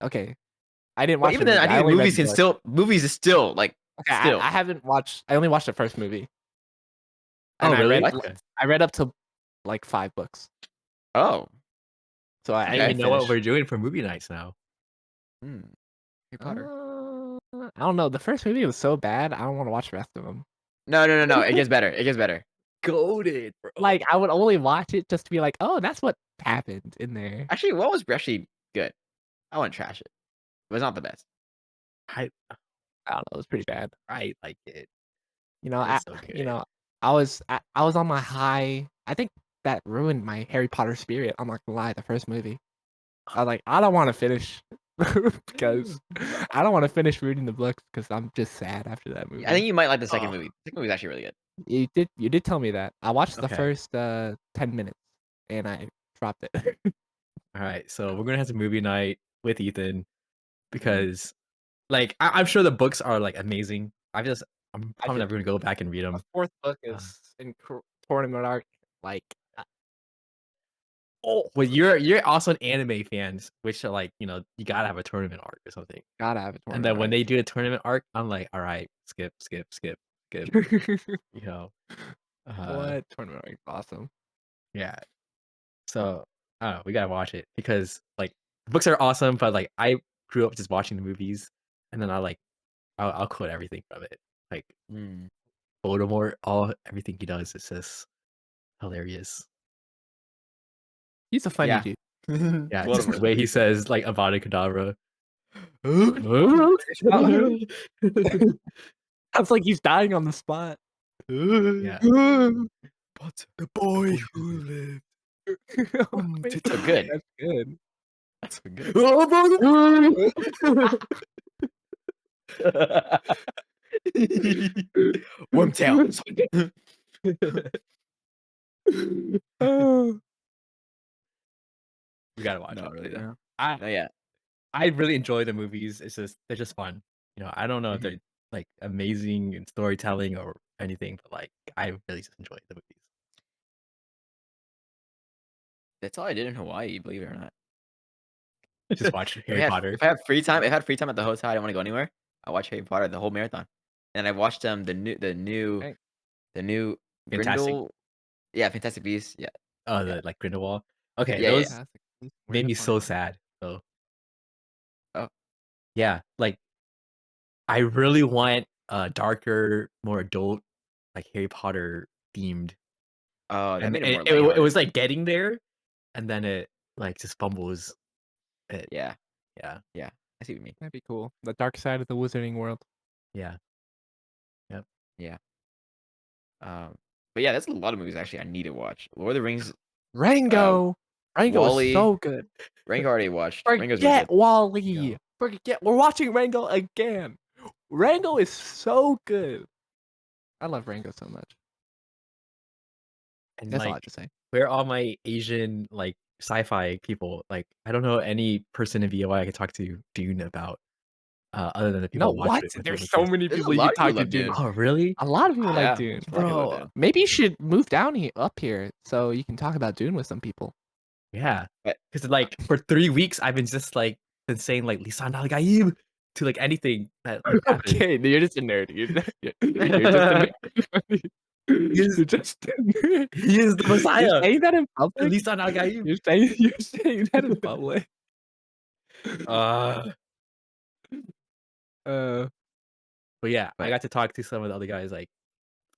Okay. I didn't But watch the even then, movie. I I think only read movies the can book. movies is still like Okay, still. I haven't watched. I only watched the first movie. Oh, And really? What? I read up to like 5 books. Oh, So I Okay. even know what finished. we're doing for movie nights now. Harry Potter. I don't know. The first movie was so bad. I don't want to watch the rest of them. No. It gets better. It gets better. Goated, bro. Like I would only watch it just to be like, oh, that's what happened in there. Actually, what was actually good? I wouldn't trash it. It was not the best. I I don't know. It was pretty bad. I like it. You know, It's so good. I was on my high. I think that ruined my Harry Potter spirit. I'm not gonna lie. The first movie, I was like, I don't want to finish because I don't want to finish reading the books because I'm just sad after that movie. I think you might like the second Oh. movie. The second movie is actually really good. You did tell me that. I watched the Okay. first 10 minutes and I dropped it. All right, so we're gonna have a movie night with Ethan because, like, I'm sure the books are like amazing. I'm probably never gonna go back and read them. The fourth book is in tournament arc. Like, Oh, well, you're also an anime fans, which are like, you gotta have a tournament arc or something. gotta have a And tournament then when arc. they do a tournament arc, I'm like, all right, skip. You know, What tournament arc? Awesome. yeah. So I don't know, we gotta watch it because like the books are awesome, but like I grew up just watching the movies, and then I'll quote everything from it. Like Voldemort, everything he does is just hilarious. He's a funny Yeah. dude. Yeah, just the way he says like Avada Kedavra. Sounds like he's dying on the spot. Yeah. But The the boy boy who who lived. Wait, That's so good. that's good. That's so good. Wormtail. Oh, We gotta watch No, it. really though. yeah. I No, yeah. I really enjoy the movies. It's just they're just fun. I don't know if Mhm. they're like amazing in storytelling or anything, but like I really just enjoy the movies. That's all I did in Hawaii, believe it or not. Just watch If I Harry had Potter. if I had free time if I had free time at the hotel, I didn't wanna go anywhere, I watched Harry Potter the whole marathon. And I watched, Dang. the new Fantastic. Grindel yeah, Fantastic Beasts, yeah, yeah, The like Grindelwald. Okay, yeah, yeah. those Fantastic Beasts, where made to me so find them? sad. So Oh yeah, like I really want a darker, more adult, like Harry Potter themed, oh, that and made it more it lighthearted. was like getting there, and then it like just fumbles. It Yeah, yeah yeah, I see what you mean. That'd be cool. The dark side of the wizarding world. yeah yep. Yeah, but yeah, that's a lot of movies actually I need to watch. Lord of the Rings, uh, Rango! Rango is WALL-E, so good. Rango I already watched. Rango's really Forget good. WALL-E. Go. Forget we're watching Rango again. Rango is so good. I love Rango so much. And That's all I like have to say. where are all my Asian like sci-fi people? Like I don't know any person in VOI I could talk to Dune about, other than the people No, I watch what? with There's so with. many There's a people you lot could of people talk who to love Dune. Dune. Oh really, A lot of people like Yeah, Dune. there's a lot of people who love bro? Dune. Maybe you should move down here up here so you can talk about Dune with some people. Yeah, But because like for 3 weeks I've been just like been saying like Lisan Al Gaib to like anything that like happens. Okay, you're just a nerd. You're just a nerd. He is You're just a nerd. he is the You're Messiah. saying that in public? Lisan Al Gaib. You're saying that in public. Uh, Uh, but yeah, I but got to talk to some of the other guys like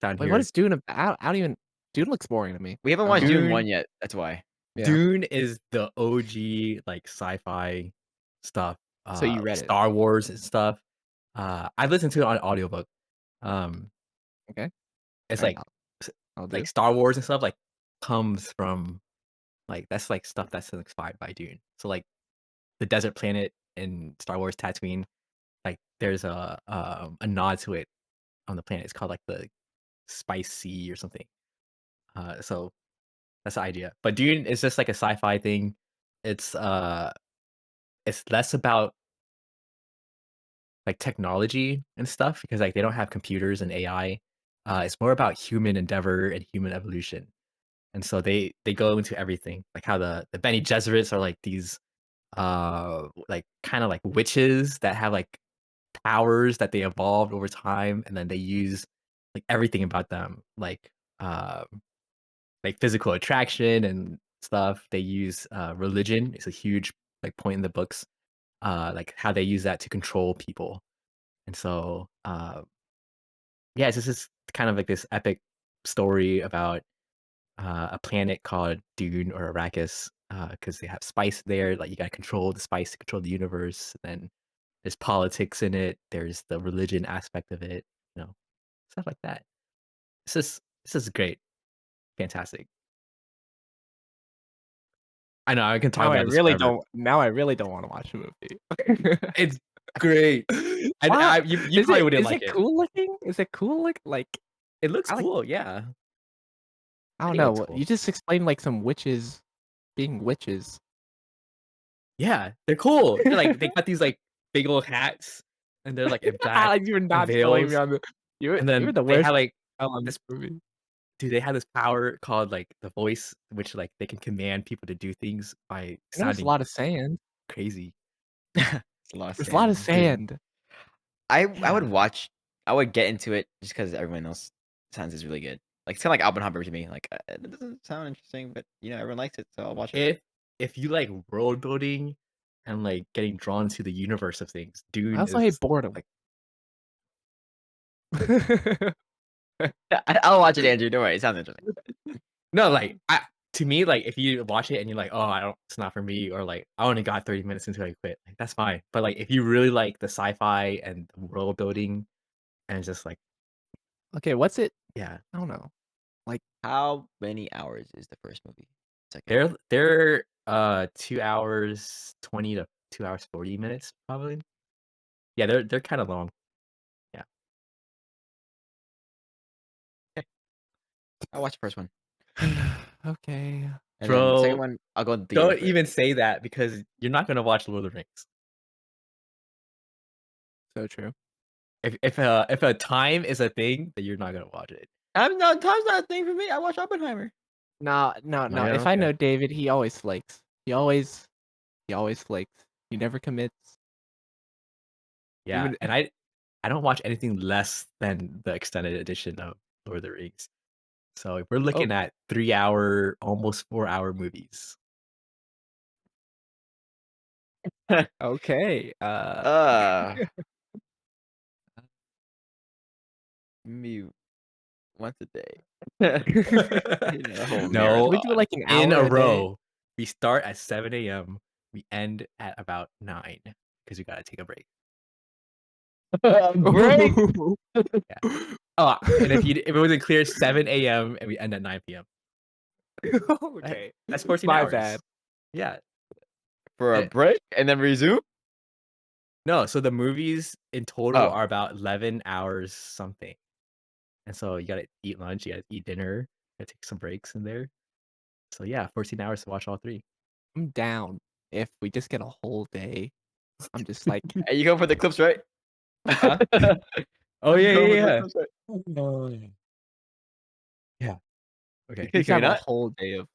down wait, what here. is Dune about? I don't even. Dune looks boring to me. we haven't I don't watched know. Dune Dune 1 yet, that's why. Yeah. Dune is the OG like sci-fi stuff, So you read it. Star Wars and stuff. I listened to it on audiobook. Um, Okay. it's All right. like s- I'll do. like Star Wars and stuff like comes from like that's like stuff that's inspired by Dune. So like the desert planet in Star Wars Tatooine, like there's a nod to it on the planet. It's called like the Spice Sea or something. So that's the idea. But Dune is just like a sci-fi thing. It's uh it's less about like technology and stuff because like they don't have computers and AI. It's more about human endeavor and human evolution. And so they go into everything, like how the Bene Gesserits are like these like kind of like witches that have like powers that they evolved over time, and then they use like everything about them, like physical attraction and stuff. They use religion. It's a huge like point in the books, like how they use that to control people. And so yeah, it's just this kind of like this epic story about a planet called Dune or Arrakis, because they have spice there. Like you got to control the spice to control the universe. And then there's politics in it. There's the religion aspect of it. You know, stuff like that. This is great, fantastic. I know I can talk about this forever. Now I really don't want to watch the movie. It's great. And Why? you probably wouldn't Is like it it. cool looking? Is it cool look like It looks I like cool, yeah. I I don't think it looks know. cool. You just explained like some witches being witches. Yeah, they're cool. They're like they got these like big old hats, and they're like in black You're and not selling me veils, on the you're and you're then the they worst have like on this this movie. dude, they have this power called like the voice, which like they can command people to do things by I know there's a sounding lot of sand. crazy. It's a lot of There's a lot sand of in Dune. sand. I would Yeah. watch I would get into it just because everyone else sounds is really good. Like, it's kinda like Oppenheimer to me, like, it doesn't sound interesting, but, everyone likes it, so I'll watch it. If you like world building and like getting drawn to the universe of things, I Dune also is hate boredom. like I'll watch it, Andrew, don't worry, it sounds interesting. no, like I to me, like if you watch it and you're like, oh, I don't, it's not for me, or like I only got 30 minutes into it, I quit. Like that's fine. But like if you really like the sci-fi and the world building and just like Okay, what's it? Yeah. I don't know. Like, How many hours is the first movie? Second movie. They're 2 hours 20 to 2 hours 40 minutes, probably. Yeah, they're kinda long. Yeah. Okay, I'll watch the first one, okay. and then the second Bro, one, I'll go to the theater don't for it. even say that because you're not gonna watch Lord of the Rings. So true. If a time is a thing, then you're not gonna watch it. Time's not a thing for me. I watch Oppenheimer. No, no, Oh, no. yeah, If I okay. know David, he always flakes. He always flakes. He never commits. Yeah, Even and I don't watch anything less than the extended edition of Lord of the Rings. So if we're oh, looking at 3-hour, almost 4-hour movies. okay. Uh, me once a day. A whole No, Can we do marathon. like an in hour a a day? row. We start at 7 AM, we end at about 9 because we gotta take a break. Break. Yeah. Oh, and if it wasn't clear, 7 AM and we end at 9 PM. Right? Okay. That's 14 My bad. hours. Yeah. For a Eh, break and then resume? no, so the movies in total Oh, are about 11 hours something. And so you gotta eat lunch, you gotta eat dinner, gotta take some breaks in there. So yeah, 14 hours to watch all 3. I'm down if we just get a whole day. I'm just like, hey, you going for the clips, right? Huh? Oh, You yeah, going for yeah, the yeah. clips, right? Oh, yeah. Yeah, okay. we just Can we have a not? whole day of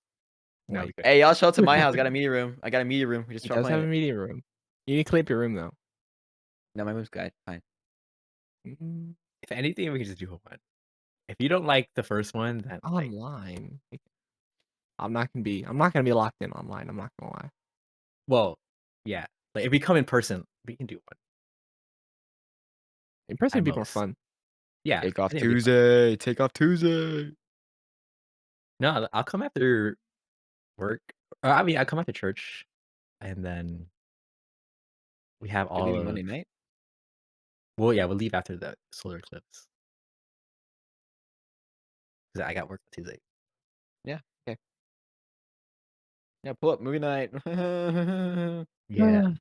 No, we like. couldn't. Hey, y'all show up to my house. Got a media room. I got a media room. We just It start does playing have a it. media room. You need to clean up your room though. No, my room's good. Fine. Mm, If anything, we could just do one. If you don't like the first one, then, like online. I'm not gonna be locked in online. I'm not gonna lie. well, yeah. Like, if we come in person, we can do one In person at would be more most. fun. Yeah, Take I off think it'll be fun. Tuesday. Take off Tuesday. No, I'll come after work. I mean, I'll come after church, and then we have You're all leaving Monday of night? well, yeah, we'll leave after the solar eclipse 'cause I got work on Tuesday. Yeah. Okay. Yeah, pull up movie night. Yeah.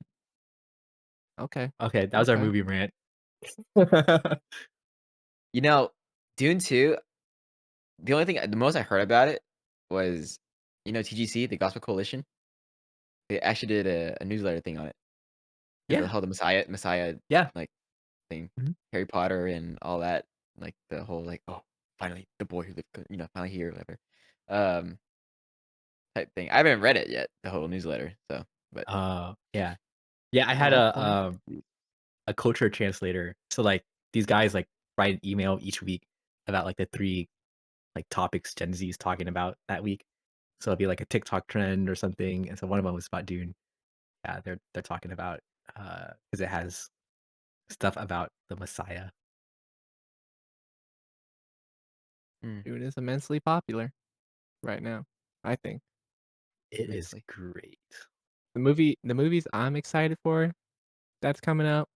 Okay. Okay, that was our Okay. movie rant. You know, Dune 2, the only thing the most I heard about it was, TGC, the Gospel Coalition. They actually did a newsletter thing on it. And the Yeah, whole the Messiah, yeah. like, thing. Mhm. Harry Potter and all that, like, the whole, like, "Oh, finally, the boy who lived, finally here," whatever, um, type thing. I haven't read it yet, the whole newsletter, so but Yeah. Yeah, I had All points. a culture translator. So, like, these guys, like, write an email each week about, like, the 3, like, topics Gen Z is talking about that week. So it'll be, like, a TikTok trend or something, and so one of them was about Dune. Yeah, they're talking about, because it has stuff about the Messiah. Mm, Dune is immensely popular right now. I think It is immensely. great. the movies I'm excited for that's coming out.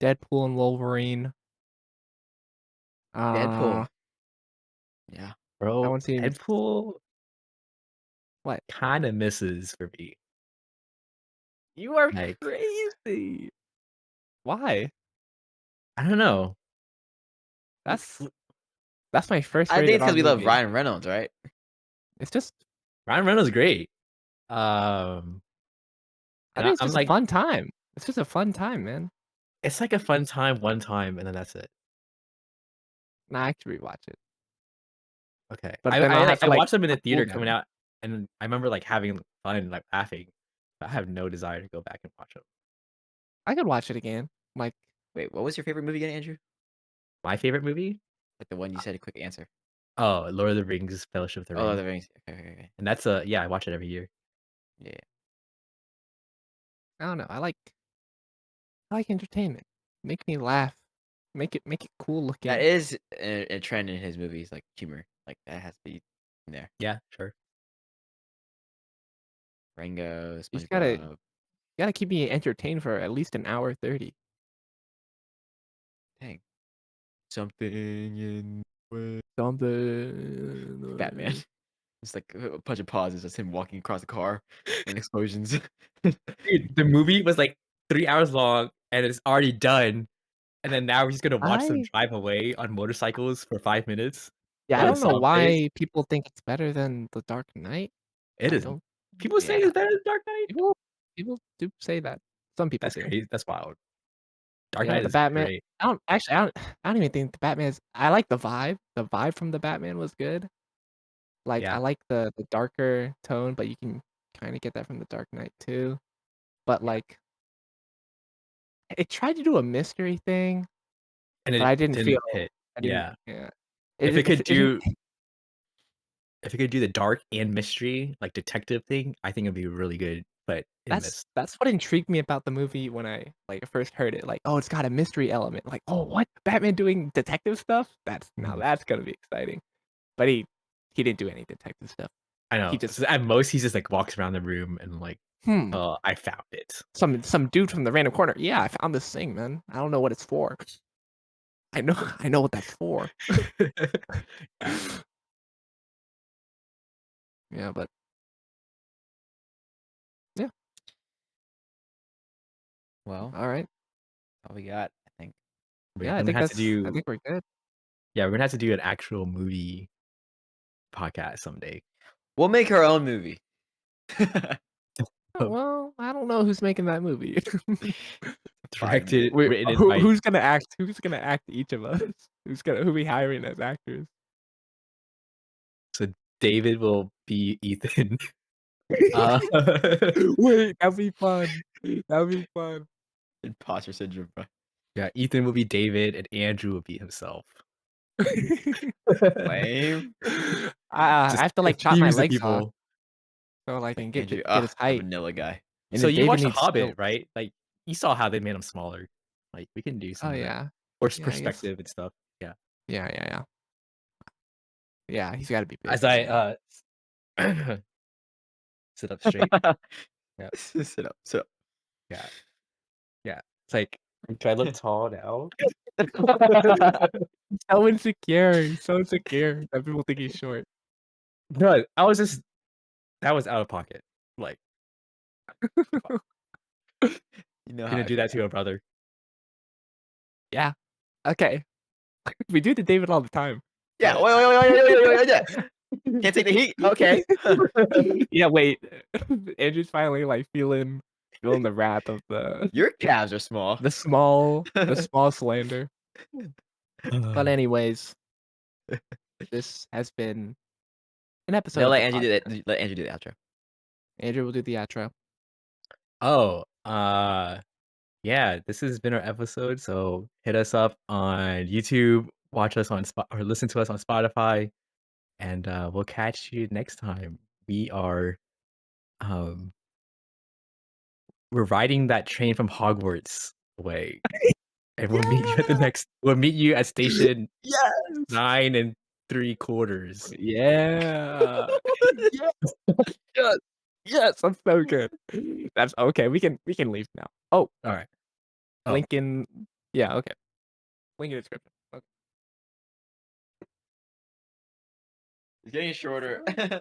Deadpool and Wolverine. Uh, Deadpool. Yeah. that Bro, one seems Deadpool what? kinda misses for me. You are Like, crazy. Why? I don't know. W That's w that's my first I think rated it's because R we love movie. Ryan Reynolds, right? It's just Ryan Reynolds is great. Um, I and think it's I'm just a like fun time. It's just a fun time, man. it's like a fun time one time, and then that's it. Nah, I could rewatch it, Okay. but I then I, I'll like, have I to like watched them in the put cool theater coming down. out, and I remember, like, having fun, like, laughing. But I have no desire to go back and watch them. I could watch it again. Like Wait, what was your favorite movie again, Andrew? My favorite movie? Like, the one you Uh, said a quick answer. oh, Lord of the Rings: Fellowship of the Oh, Lord Ring. of the Rings. Okay, okay, okay. And that's a yeah, I watch it every year. Yeah, yeah. I don't know. I like entertainment. Make me laugh. Make it cool That looking. is a trend in his movies, like, humor. Like, that has to be in there. Yeah, sure. Rango, You just gotta SpongeBob. gotta keep me entertained for at least an hour 30. Dang. Something in Something. Batman. It's like a bunch of pauses. That's him walking across the car and explosions. Dude, the movie was like 3 hours long, and it's already done, and then now he's gonna watch them I drive away on motorcycles for 5 minutes Yeah, I while the don't know song plays. why people think it's better than The Dark Knight. It I isn't. don't People say Yeah, it's better than Dark Knight? people people do say that. Some people That's do. crazy, that's wild. Dark Yeah, Knight the is Batman great. I don't actually, I don't even think the Batman's I like the vibe. The vibe from the Batman was good. Like, I Yeah, like the darker tone, but you can kinda get that from The Dark Knight too. But, yeah, like, it tried to do a mystery thing, and but it I didn't feel didn't hit. I didn't Yeah. yeah. If it could It didn't do if it could do the dark and mystery, like, detective thing, I think it'd be really good, but it missed. that's what intrigued me about the movie when I, like, first heard it, like, "Oh, it's got a mystery element." Like, "Oh, what? Batman doing detective stuff? Now Mhm. that's gonna be exciting." But he didn't do any detective stuff. I He know. just, So at most, he just, like, walks around the room and, like, "Hmm, I found it." some dude from the random corner. Yeah, I found this thing, man. I don't know what it's for." I know I know what that's for. Yeah. Yeah, but yeah, Well, alright. all we got, I think. We're Yeah, gonna have to I do think we're good. yeah, we're gonna have to do an actual movie podcast someday. We'll make our own movie. Oh, well, I don't know who's making that movie. Fine. Directed, Wait, written by who's gonna act each of us? Who we hiring as actors? so David will be Ethan. Uh, Wait, that'd be fun. That'd be fun. Imposter syndrome, bro. yeah, Ethan will be David, and Andrew will be himself. Lame. I Just have to, like, chop my confuse the legs off people. so I Like can Andrew, get his the height, vanilla guy. and So then you David watched The needs Hobbit, stilts. right? Like, you saw how they made him smaller. Like, we can do Oh, some of that. yeah. Or Yeah, I guess. perspective and stuff. Yeah. Yeah, yeah, yeah. Yeah, he's gotta be As bigger, man. I, sit up straight. Yeah, Sit up, sit up. yeah, yeah. It's like, do I look tall now? So insecure, he's so insecure that people think he's short. No, I was just that was out of pocket. Like, You know how gonna I do that feel. to a brother. Yeah, okay. We do the David all the time, Yeah, but wait, wait, wait, wait, wait, wait, wait, yeah. Can't take the heat? Okay. yeah, wait. Andrew's finally, like, feeling the wrath of Your calves are small. the small slander. But Uh, anyways, this has been an episode No, of let the Andrew do podcast. that. Let Andrew do the outro. Andrew will do the outro. oh, yeah, this has been our episode. So hit us up on YouTube, watch us on Spot or listen to us on Spotify, and we'll catch you next time. We are um we're riding that train from Hogwarts away. And Yeah! we'll meet you at station Yes! 9 and 3/4. Yeah! Yes! Yes! Yes! That's so good. That's okay, we can leave now. Oh, Alright. Oh. link in yeah, okay. Link in the description. It's getting shorter. Okay.